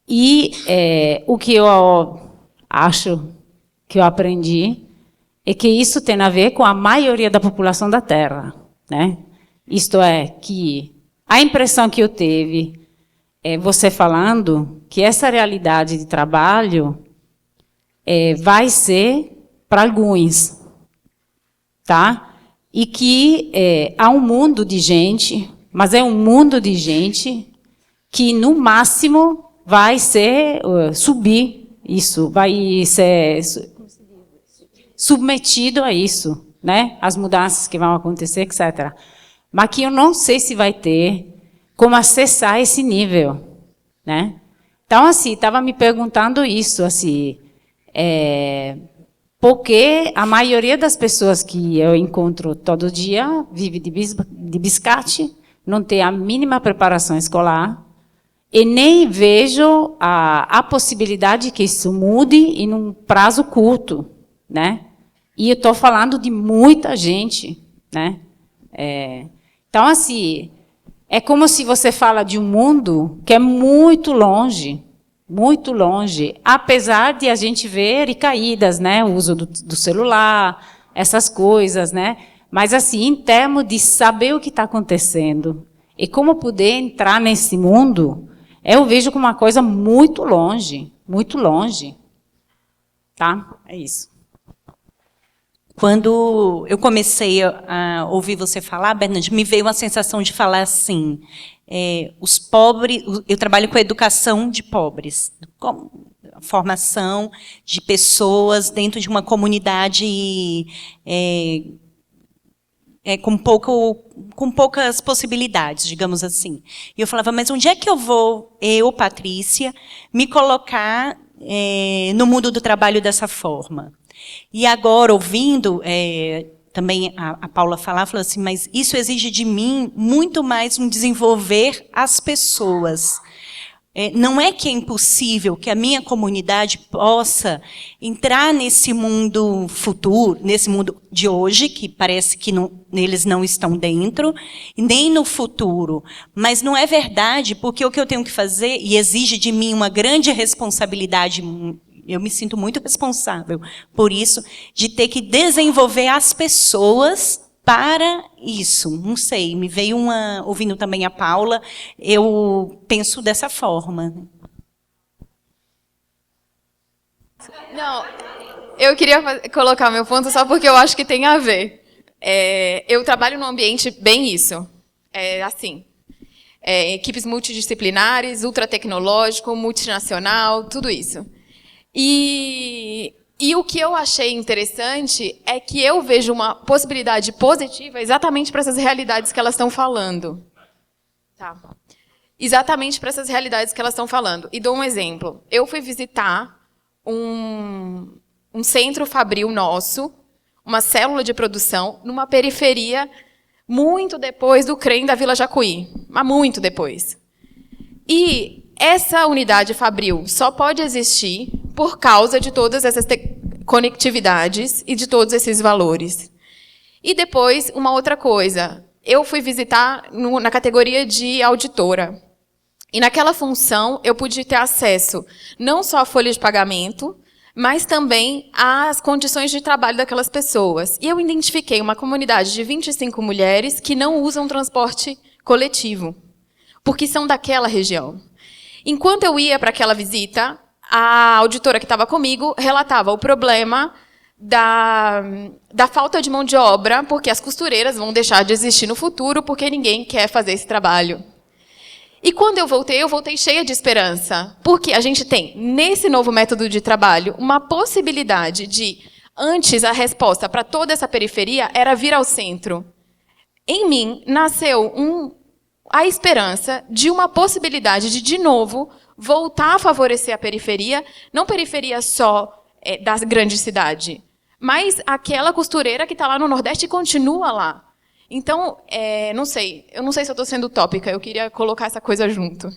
E o que eu acho que eu aprendi é que isso tem a ver com a maioria da população da Terra, né? Isto é, que a impressão que eu tive, você falando que essa realidade de trabalho vai ser para alguns, tá? E que há um mundo de gente, mas é um mundo de gente que, no máximo, vai subir isso, vai ser submetido a isso, né? As mudanças que vão acontecer, etc. Mas que eu não sei se vai ter como acessar esse nível, né? Então, assim, estava me perguntando isso, assim, porque a maioria das pessoas que eu encontro todo dia vive de biscate, não tem a mínima preparação escolar, e nem vejo a possibilidade que isso mude em um prazo curto, né? E eu estou falando de muita gente, né? Então, assim, é como se você fala de um mundo que é muito longe, apesar de a gente ver caídas, né? O uso do celular, essas coisas, né? Mas, assim, em termos de saber o que está acontecendo e como poder entrar nesse mundo, eu vejo como uma coisa muito longe, tá? É isso. Quando eu comecei a ouvir você falar, Bernard, me veio uma sensação de falar assim, os pobres, eu trabalho com a educação de pobres, a formação de pessoas dentro de uma comunidade com poucas possibilidades, digamos assim. E eu falava, mas onde é que eu vou, Patrícia, me colocar no mundo do trabalho dessa forma? E agora, ouvindo também a Paula falar, falou assim, mas isso exige de mim muito mais um desenvolver as pessoas. Não é que é impossível que a minha comunidade possa entrar nesse mundo futuro, nesse mundo de hoje, que parece que eles não estão dentro, nem no futuro. Mas não é verdade, porque o que eu tenho que fazer, e exige de mim uma grande responsabilidade, eu me sinto muito responsável por isso, de ter que desenvolver as pessoas para isso. Não sei, me veio ouvindo também a Paula, eu penso dessa forma. Não, eu queria colocar meu ponto só porque eu acho que tem a ver. Eu trabalho num ambiente bem isso. Equipes multidisciplinares, ultratecnológico, multinacional, tudo isso. E o que eu achei interessante é que eu vejo uma possibilidade positiva exatamente para essas realidades que elas estão falando. Tá. Exatamente para essas realidades que elas estão falando. E dou um exemplo. Eu fui visitar um centro fabril nosso, uma célula de produção, numa periferia, muito depois do CREM da Vila Jacuí. Mas muito depois. E essa unidade fabril só pode existir por causa de todas essas conectividades e de todos esses valores. E depois, uma outra coisa. Eu fui visitar na categoria de auditora. E naquela função, eu pude ter acesso não só à folha de pagamento, mas também às condições de trabalho daquelas pessoas. E eu identifiquei uma comunidade de 25 mulheres que não usam transporte coletivo, porque são daquela região. Enquanto eu ia para aquela visita, a auditora que estava comigo relatava o problema da falta de mão de obra, porque as costureiras vão deixar de existir no futuro, porque ninguém quer fazer esse trabalho. E quando eu voltei cheia de esperança, porque a gente tem, nesse novo método de trabalho, uma possibilidade de, antes, a resposta para toda essa periferia era vir ao centro. Em mim, nasceu a esperança de uma possibilidade de novo, voltar a favorecer a periferia, não periferia só da grande cidade, mas aquela costureira que está lá no Nordeste e continua lá. Então, eu não sei se eu estou sendo utópica, eu queria colocar essa coisa junto.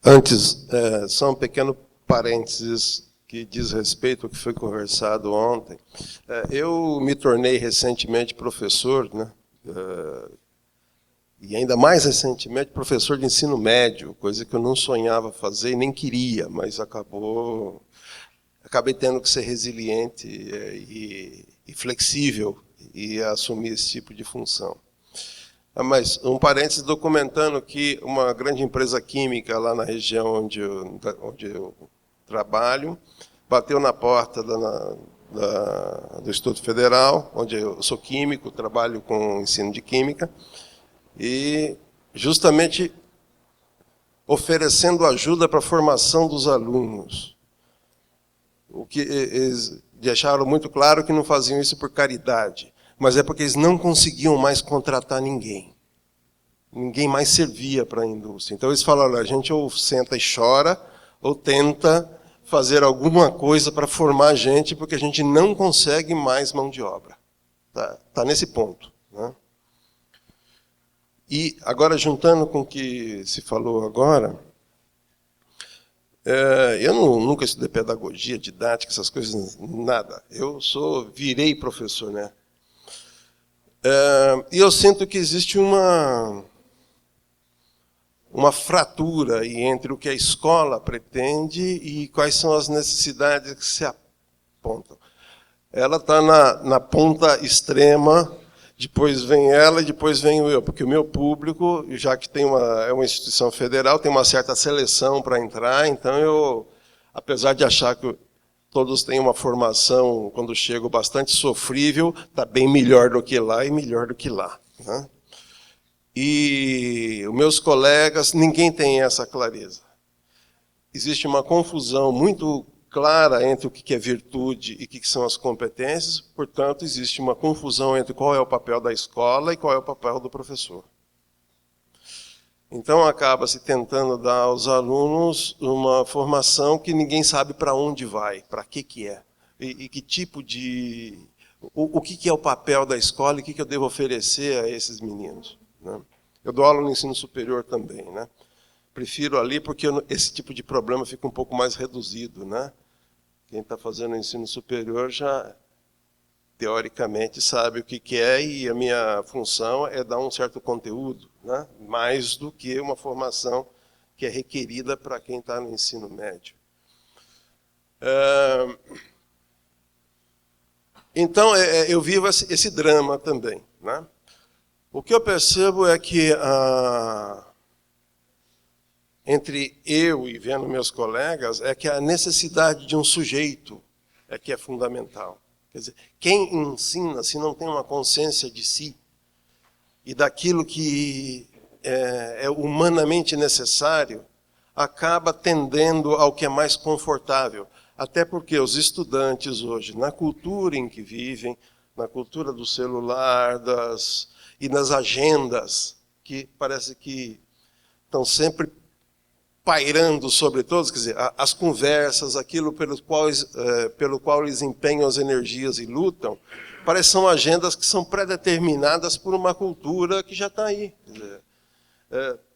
Antes, só um pequeno parênteses que diz respeito ao que foi conversado ontem. Eu me tornei recentemente professor, né? E ainda mais recentemente professor de ensino médio, coisa que eu não sonhava fazer e nem queria, mas acabei tendo que ser resiliente e flexível e assumir esse tipo de função. Mas um parênteses documentando que uma grande empresa química lá na região onde eu trabalho bateu na porta do Instituto Federal, onde eu sou químico, trabalho com ensino de química, e justamente oferecendo ajuda para a formação dos alunos. O que eles deixaram muito claro que não faziam isso por caridade, mas é porque eles não conseguiam mais contratar ninguém. Ninguém mais servia para a indústria. Então eles falaram, a gente ou senta e chora, ou tenta fazer alguma coisa para formar gente, porque a gente não consegue mais mão de obra. Tá nesse ponto, né? E agora, juntando com o que se falou agora, eu nunca estudei pedagogia, didática, essas coisas, nada. Eu virei professor, né? E eu sinto que existe uma fratura aí entre o que a escola pretende e quais são as necessidades que se apontam. Ela está na ponta extrema, depois vem ela e depois vem eu, porque o meu público, já que é uma instituição federal, tem uma certa seleção para entrar, então eu, apesar de achar que todos têm uma formação, quando chego, bastante sofrível, está bem melhor do que lá e melhor do que lá, né? E os meus colegas, ninguém tem essa clareza. Existe uma confusão muito clara entre o que é virtude e o que são as competências, portanto, existe uma confusão entre qual é o papel da escola e qual é o papel do professor. Então, acaba-se tentando dar aos alunos uma formação que ninguém sabe para onde vai, para que é, e que tipo de... O que é o papel da escola e o que eu devo oferecer a esses meninos, né? Eu dou aula no ensino superior também, né? Prefiro ali porque esse tipo de problema fica um pouco mais reduzido, né? Quem está fazendo ensino superior já, teoricamente, sabe o que é, e a minha função é dar um certo conteúdo, né? Mais do que uma formação que é requerida para quem está no ensino médio. Então, eu vivo esse drama também, né? O que eu percebo é que, entre eu e vendo meus colegas, é que a necessidade de um sujeito é que é fundamental. Quer dizer, quem ensina, se não tem uma consciência de si e daquilo que é humanamente necessário, acaba tendendo ao que é mais confortável. Até porque os estudantes hoje, na cultura em que vivem, na cultura do celular, e nas agendas, que parece que estão sempre pairando sobre todos, quer dizer, as conversas, aquilo pelo qual eles empenham as energias e lutam, parece que são agendas que são pré-determinadas por uma cultura que já está aí. Quer dizer,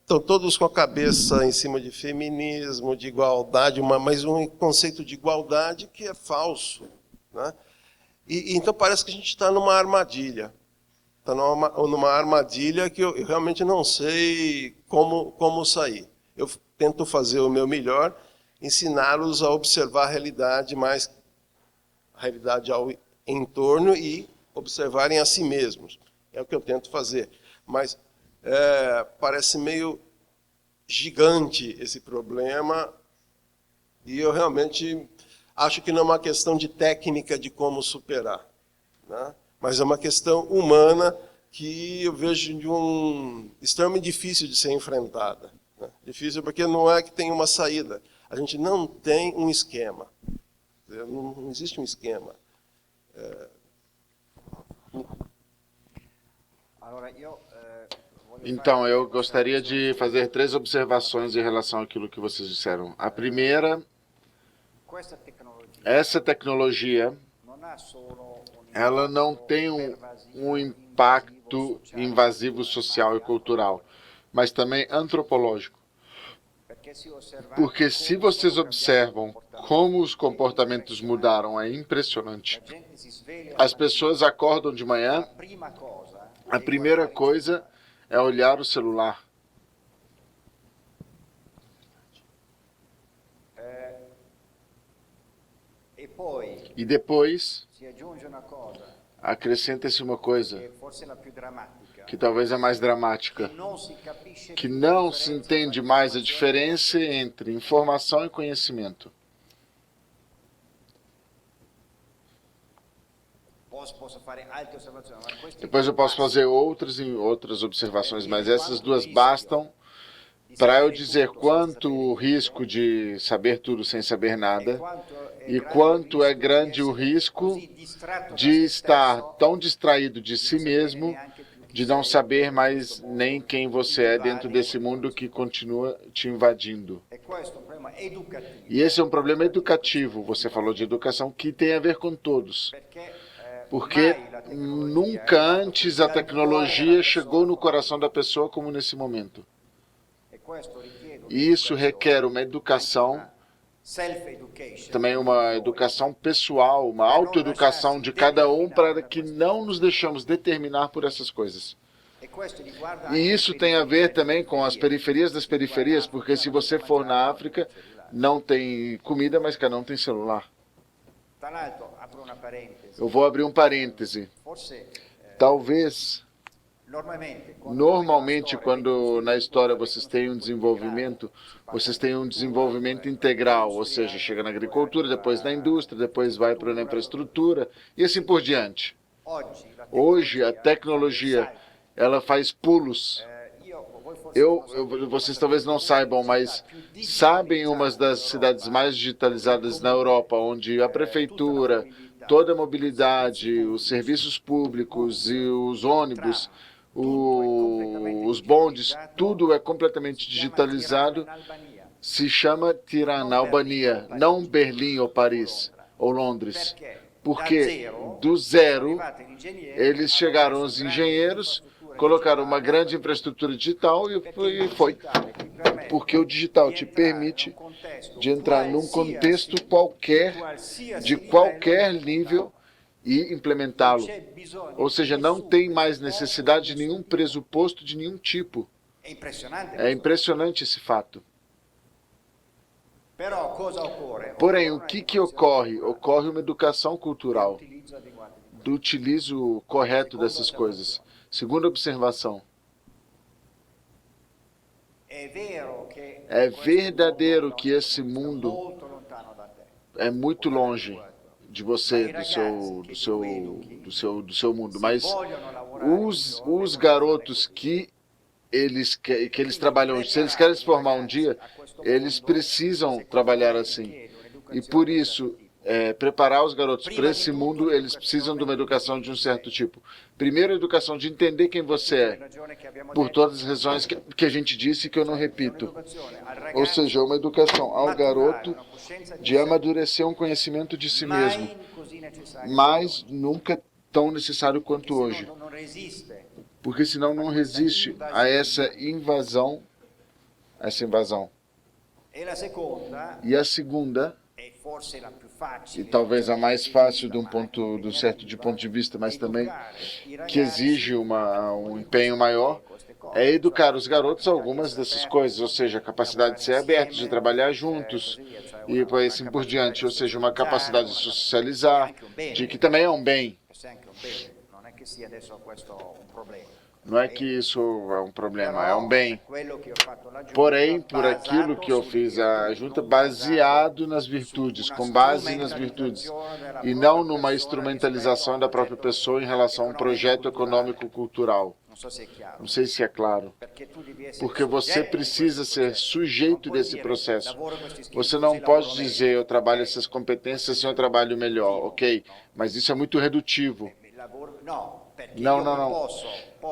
estão todos com a cabeça em cima de feminismo, de igualdade, mas um conceito de igualdade que é falso, né? Então parece que a gente está numa armadilha. Está numa armadilha que eu realmente não sei como sair. Eu tento fazer o meu melhor, ensiná-los a observar a realidade ao entorno e observarem a si mesmos. É o que eu tento fazer. Mas parece meio gigante esse problema, e eu realmente acho que não é uma questão de técnica de como superar, né? Mas é uma questão humana que eu vejo extremamente difícil de ser enfrentada, né? Difícil porque não é que tem uma saída. A gente não tem um esquema. Não existe um esquema. Então, eu gostaria de fazer 3 observações em relação àquilo que vocês disseram. A primeira, essa tecnologia, ela não tem um impacto invasivo social e cultural, mas também antropológico. Porque se vocês observam como os comportamentos mudaram, é impressionante. As pessoas acordam de manhã, a primeira coisa é olhar o celular. E depois acrescenta-se uma coisa che forse è la più drammatica, que talvez é mais dramática, non si capisce que più não la se differenza entende tra mais a informazione diferença entre informação e conhecimento. Posso fare altre osservazioni, ma questi Depois eu posso fazer outras observações, mas essas duas bastam para eu dizer quanto o risco de saber tudo sem saber nada e quanto é grande o risco de estar tão distraído de si mesmo, de não saber mais nem quem você é dentro desse mundo que continua te invadindo. E esse é um problema educativo, você falou de educação, que tem a ver com todos. Porque nunca antes a tecnologia chegou no coração da pessoa como nesse momento. E isso requer uma educação, também uma educação pessoal, uma autoeducação de cada um para que não nos deixamos determinar por essas coisas. E isso tem a ver também com as periferias das periferias, porque se você for na África, não tem comida, mas cada um tem celular. Eu vou abrir um parêntese. Talvez, normalmente, quando na história vocês têm um desenvolvimento integral, ou seja, chega na agricultura, depois na indústria, depois vai para a infraestrutura e assim por diante. Hoje, a tecnologia, ela faz pulos. Vocês talvez não saibam, mas sabem uma das cidades mais digitalizadas na Europa, onde a prefeitura, toda a mobilidade, os serviços públicos e os ônibus, os bondes, tudo é completamente digitalizado, se chama Tirana, Albania, não Berlim ou Paris ou Londres. Porque do zero, eles chegaram, os engenheiros, colocaram uma grande infraestrutura digital e foi. Porque o digital te permite de entrar num contexto qualquer, de qualquer nível, e implementá-lo. Ou seja, não tem mais necessidade de nenhum pressuposto de nenhum tipo. É impressionante esse fato. Porém, o que ocorre? Ocorre uma educação cultural, do utilizo correto dessas coisas. Segunda observação. É verdadeiro que esse mundo é muito longe de você, do seu mundo, mas os garotos que eles trabalham, se eles querem se formar um dia, eles precisam trabalhar assim. E por isso, preparar os garotos para esse mundo, eles precisam de uma educação de um certo tipo. Primeiro, a educação de entender quem você é, por todas as razões que a gente disse e que eu não repito. Ou seja, uma educação ao garoto de amadurecer um conhecimento de si mesmo, mas nunca tão necessário quanto hoje. Porque senão não resiste a essa invasão. E a segunda, e talvez a mais fácil de um ponto de vista, mas também que exige um empenho maior, é educar os garotos a algumas dessas coisas, ou seja, a capacidade de ser abertos, de trabalhar juntos e assim por diante, ou seja, uma capacidade de socializar, de que também é um bem. Não é que isso é um problema, é um bem. Porém, por aquilo que eu fiz a junta, baseado nas virtudes, com base nas virtudes, e não numa instrumentalização da própria pessoa em relação a um projeto econômico-cultural. Não sei se é claro. Porque você precisa ser sujeito desse processo. Você não pode dizer, eu trabalho essas competências assim eu trabalho melhor, ok? Mas isso é muito redutivo. Não.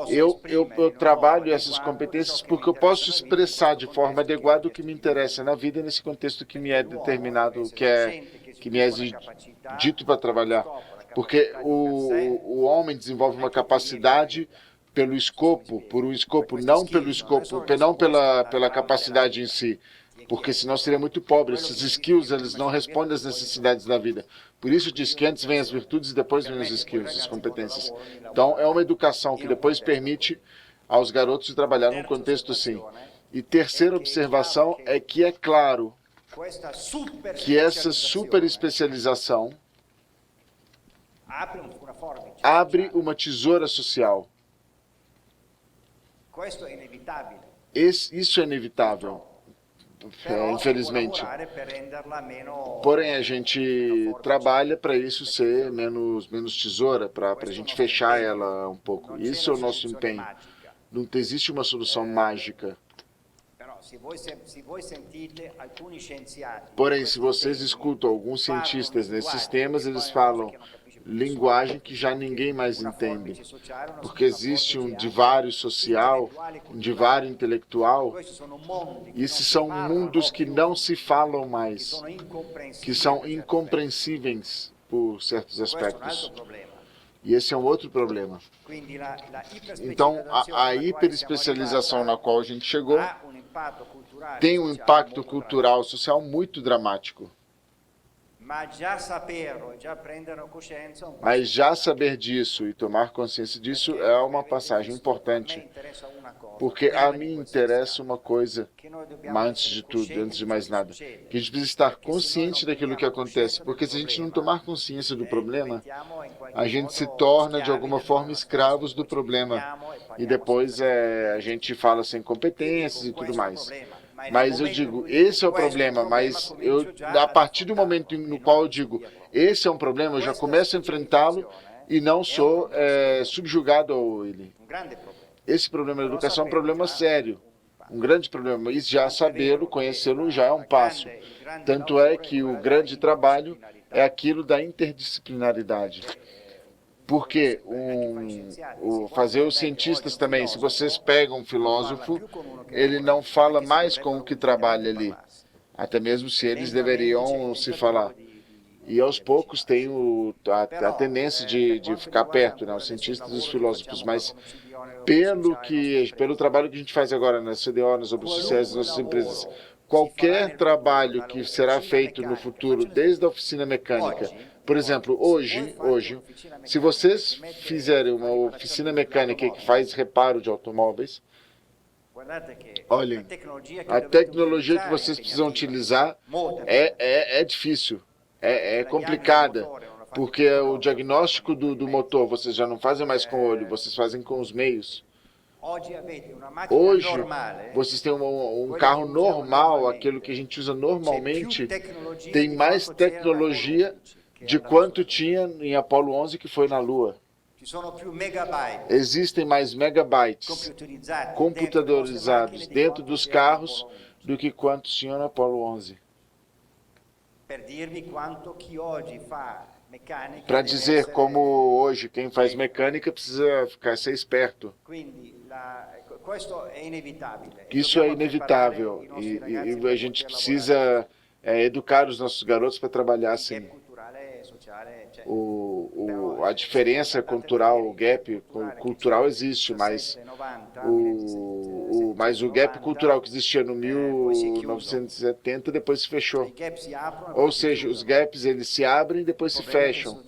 Eu trabalho essas competências porque eu posso expressar de forma adequada o que me interessa na vida nesse contexto que me é determinado, que me é dito para trabalhar. Porque o homem desenvolve uma capacidade pelo escopo, não pela capacidade em si. Porque senão seria muito pobre. Esses skills, eles não respondem às necessidades da vida. Por isso diz que antes vem as virtudes e depois vem os skills, as competências. Então, é uma educação que depois permite aos garotos trabalhar num contexto assim. E terceira observação é que é claro que essa super especialização abre uma tesoura social. Isso é inevitável, infelizmente. Porém, a gente trabalha para isso ser menos tesoura, para a gente fechar ela um pouco. Isso é o nosso empenho. Não existe uma solução mágica. Porém, se vocês escutam alguns cientistas nesses temas, eles falam linguagem que já ninguém mais entende, porque existe um divário social, um divário intelectual. Esses são mundos que não se falam mais, que são incompreensíveis por certos aspectos. E esse é um outro problema. Então, a hiperespecialização na qual a gente chegou tem um impacto cultural, social muito dramático. Mas já saber disso e tomar consciência disso é uma passagem importante, porque a mim interessa uma coisa, mas antes de tudo, antes de mais nada, que a gente precisa estar consciente daquilo que acontece, porque se a gente não tomar consciência do problema, a gente se torna de alguma forma escravos do problema e depois a gente fala sem competências e tudo mais. Mas eu digo, esse é o problema, mas a partir do momento no qual eu digo, esse é um problema, eu já começo a enfrentá-lo e não sou subjugado a ele. Esse problema da educação é um problema sério, um grande problema, e já sabê-lo, conhecê-lo já é um passo. Tanto é que o grande trabalho é aquilo da interdisciplinaridade. Porque fazer os cientistas também, se vocês pegam um filósofo, ele não fala mais com o que trabalha ali, até mesmo se eles deveriam se falar. E aos poucos tem a tendência de ficar perto, né, os cientistas e os filósofos, mas pelo trabalho que a gente faz agora na CDO, nas obras sociais das nossas empresas, qualquer trabalho que será feito no futuro, desde a oficina mecânica, por exemplo, hoje, se vocês fizerem uma oficina mecânica que faz reparo de automóveis, olhem, a tecnologia que vocês precisam utilizar é difícil, é complicada, porque o diagnóstico do motor vocês já não fazem mais com o olho, vocês fazem com os meios. Hoje, vocês têm um carro normal, aquilo que a gente usa normalmente, tem mais tecnologia de quanto tinha em Apollo 11, que foi na Lua. Existem mais megabytes computadorizados dentro dos carros do que quantos tinham no Apollo 11. Para dizer como hoje quem faz mecânica precisa ser esperto. Isso é inevitável e a gente precisa educar os nossos garotos para trabalhar assim. A diferença cultural, o gap cultural existe, mas o gap cultural que existia no 1970 depois se fechou. Ou seja, os gaps eles se abrem e depois se fecham.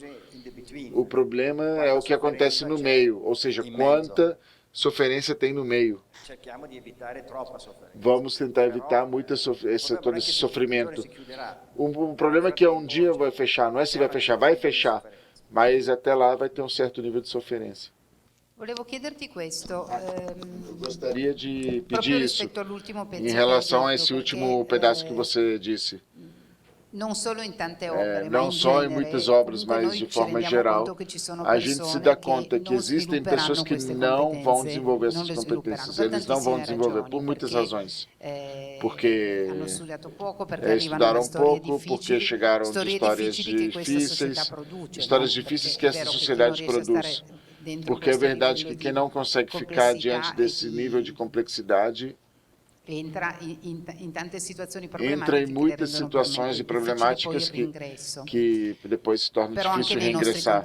O problema é o que acontece no meio, ou seja, quanta sofrência tem no meio. Vamos tentar evitar todo esse sofrimento. O problema é que um dia vai fechar, não é se vai fechar, mas até lá vai ter um certo nível de sofrência. Eu gostaria de pedir isso em relação a esse último pedaço que você disse. Não só em muitas obras, mas de forma geral, a gente se dá conta que existem pessoas que não vão desenvolver essas competências. Eles não vão desenvolver por muitas razões. Porque estudaram pouco, porque chegaram de histórias difíceis que essa sociedade produz. Porque é verdade que quem não consegue ficar diante desse nível de complexidade entra em muitas situações e problemáticas que depois se torna difícil reingressar.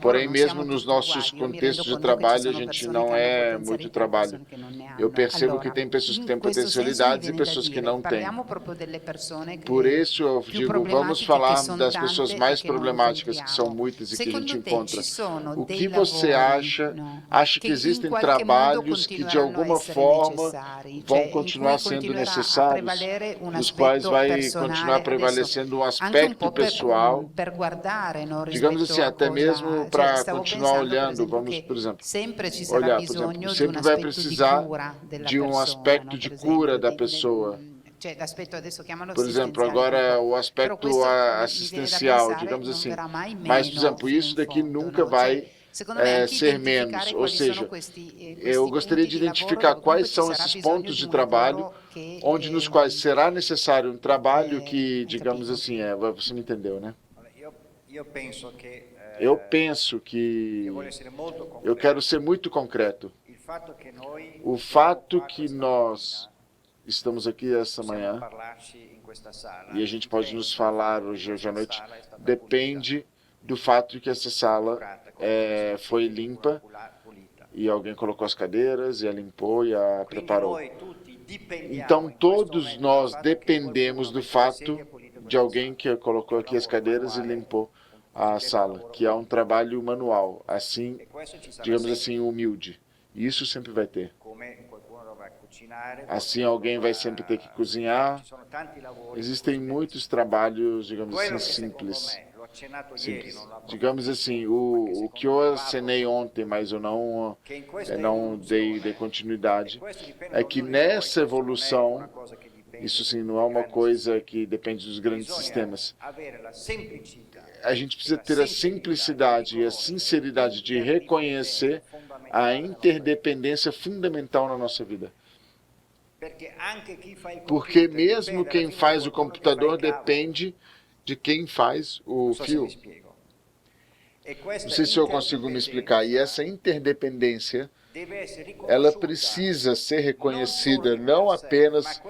Porém, mesmo nos nossos contextos de trabalho, a gente não é muito trabalho. Eu percebo que tem pessoas que têm potencialidades e pessoas que não têm. Por isso, eu digo, vamos falar das pessoas mais problemáticas, que são muitas e que a gente encontra. O que você acha? Acha que existem trabalhos que, de alguma forma, vão continuar continuar sendo necessários, nos quais vai continuar prevalecendo um aspecto pessoal, digamos assim, até mesmo para continuar olhando, vamos, por exemplo, olhar, por exemplo, sempre vai precisar de um aspecto de cura da pessoa. Por exemplo, agora o aspecto assistencial, digamos assim. Mas, por exemplo, isso daqui nunca vai ser menos. Ou seja, eu gostaria de identificar quais são esses pontos de trabalho nos quais será necessário um trabalho que, digamos assim, você me entendeu, né? Eu penso que eu quero ser muito concreto. O fato que nós estamos aqui essa manhã e a gente pode nos falar hoje à noite depende do fato de que essa sala foi limpa e alguém colocou as cadeiras e a limpou e a preparou. Então todos nós dependemos do fato de alguém que colocou aqui as cadeiras e limpou a sala, que é um trabalho manual, assim, digamos assim, humilde. Isso sempre vai ter. Assim, alguém vai sempre ter que cozinhar. Existem muitos trabalhos, digamos assim, simples. Digamos assim, o que eu acenei ontem, mas eu não dei continuidade, é que nessa evolução, isso sim, não é uma coisa que depende dos grandes sistemas. A gente precisa ter a simplicidade e a sinceridade de reconhecer a interdependência fundamental na nossa vida. Porque mesmo quem faz o computador depende de quem faz o fio. Não sei se eu consigo me explicar. E essa interdependência, ela precisa ser reconhecida não apenas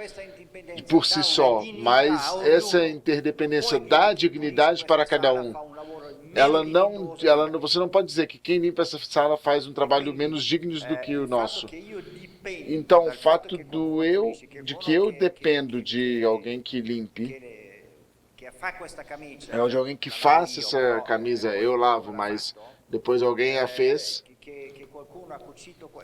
por si só, mas essa interdependência dá dignidade para cada um. Você não pode dizer que quem limpa essa sala faz um trabalho menos digno do que o nosso. Então, o fato de que eu dependo de alguém que limpe, de alguém que faça essa camisa, eu lavo, mas depois alguém a fez,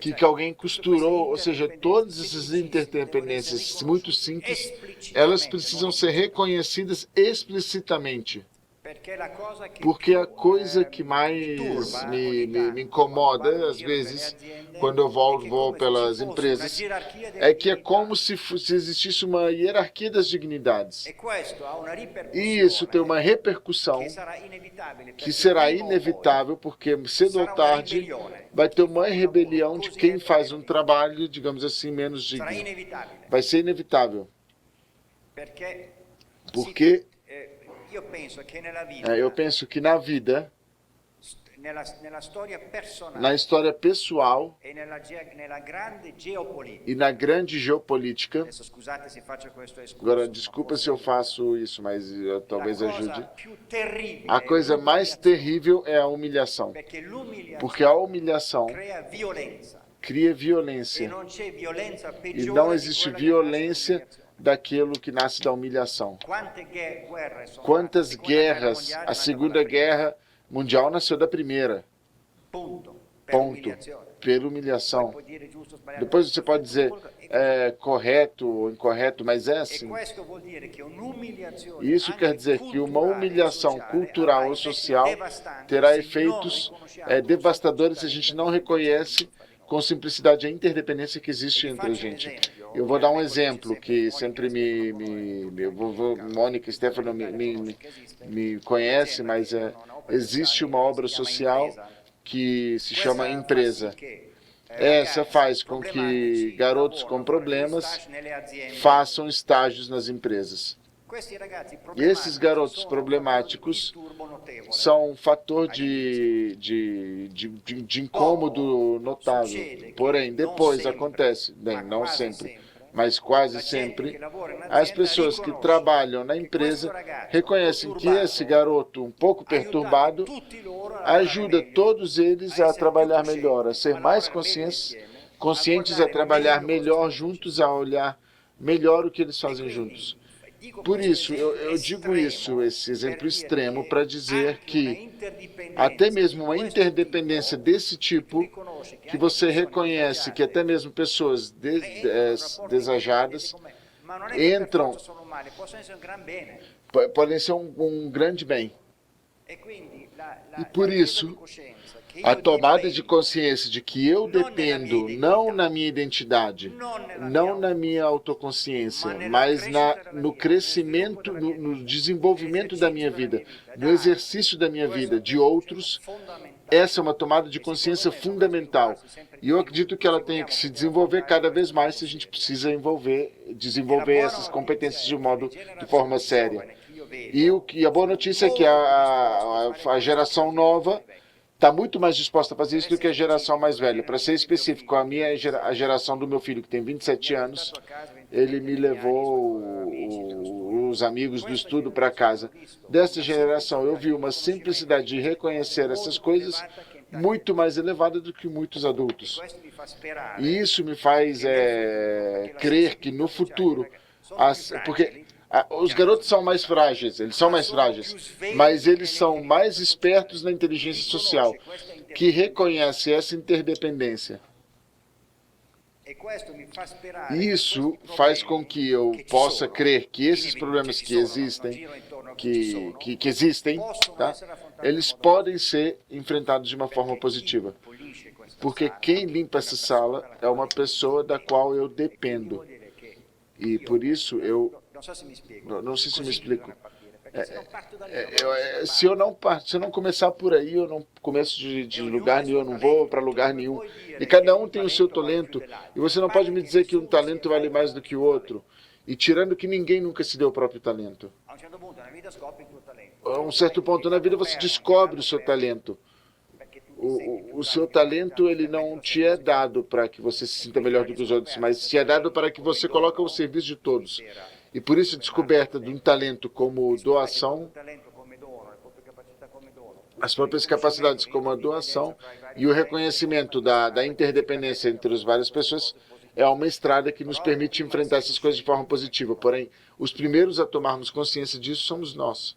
que alguém costurou, ou seja, todas essas interdependências muito simples, elas precisam ser reconhecidas explicitamente. Porque a coisa que mais me incomoda, às vezes, quando eu vou pelas empresas, é que é como se existisse uma hierarquia das dignidades. E isso tem uma repercussão que será inevitável, porque cedo ou tarde vai ter uma rebelião de quem faz um trabalho, digamos assim, menos digno. Vai ser inevitável. Porque eu penso que na vida, na história pessoal e na grande geopolítica, agora desculpa se eu faço isso, mas talvez ajude, a coisa mais terrível é a humilhação, porque a humilhação cria violência e não existe violência daquilo que nasce da humilhação. Quantas guerras, a Segunda Guerra Mundial nasceu da Primeira. Ponto. Pela humilhação. Depois você pode dizer correto ou incorreto, mas é assim. Isso quer dizer que uma humilhação cultural ou social terá efeitos devastadores se a gente não reconhece com simplicidade a interdependência que existe entre a gente. Eu vou dar um exemplo que sempre Mônica e Stefano me conhece, mas existe uma obra social que se chama Empresa. Essa faz com que garotos com problemas façam estágios nas empresas. E esses garotos problemáticos são um fator de incômodo notável. Porém, depois acontece, bem, não sempre, mas quase sempre, as pessoas que trabalham na empresa reconhecem que esse garoto um pouco perturbado ajuda todos eles a trabalhar melhor, a ser mais conscientes, a trabalhar melhor juntos, a olhar melhor o que eles fazem juntos. Por isso, eu digo isso, esse exemplo extremo, para dizer que até mesmo uma interdependência desse tipo, que você reconhece que até mesmo pessoas desajadas entram, podem ser um grande bem. E por isso, a tomada de consciência de que eu dependo não na minha identidade, não na minha autoconsciência, mas no crescimento, no desenvolvimento da minha vida, no exercício da minha vida, de outros, essa é uma tomada de consciência fundamental. E eu acredito que ela tem que se desenvolver cada vez mais se a gente precisa desenvolver essas competências de forma séria. E a boa notícia é que a geração nova está muito mais disposta a fazer isso do que a geração mais velha. Para ser específico, a geração do meu filho, que tem 27 anos, ele me levou os amigos do estudo para casa. Dessa geração, eu vi uma simplicidade de reconhecer essas coisas muito mais elevada do que muitos adultos. E isso me faz crer que no futuro, porque os garotos são mais frágeis, mas eles são mais espertos na inteligência social, que reconhece essa interdependência. Isso faz com que eu possa crer que esses problemas que existem, tá? Eles podem ser enfrentados de uma forma positiva. Porque quem limpa essa sala é uma pessoa da qual eu dependo. E por isso eu... Não sei se me explico. Se eu não começar por aí, eu não começo de lugar nenhum, eu não vou para lugar nenhum. E cada um tem o seu talento. E você não pode me dizer que um talento vale mais do que o outro. E tirando que ninguém nunca se deu o próprio talento. A um certo ponto na vida você descobre o seu talento. O seu talento, ele não te é dado para que você se sinta melhor do que os outros, mas te é dado para que você coloque ao serviço de todos. E por isso a descoberta de um talento como doação, as próprias capacidades como a doação e o reconhecimento da interdependência entre as várias pessoas é uma estrada que nos permite enfrentar essas coisas de forma positiva. Porém, os primeiros a tomarmos consciência disso somos nós.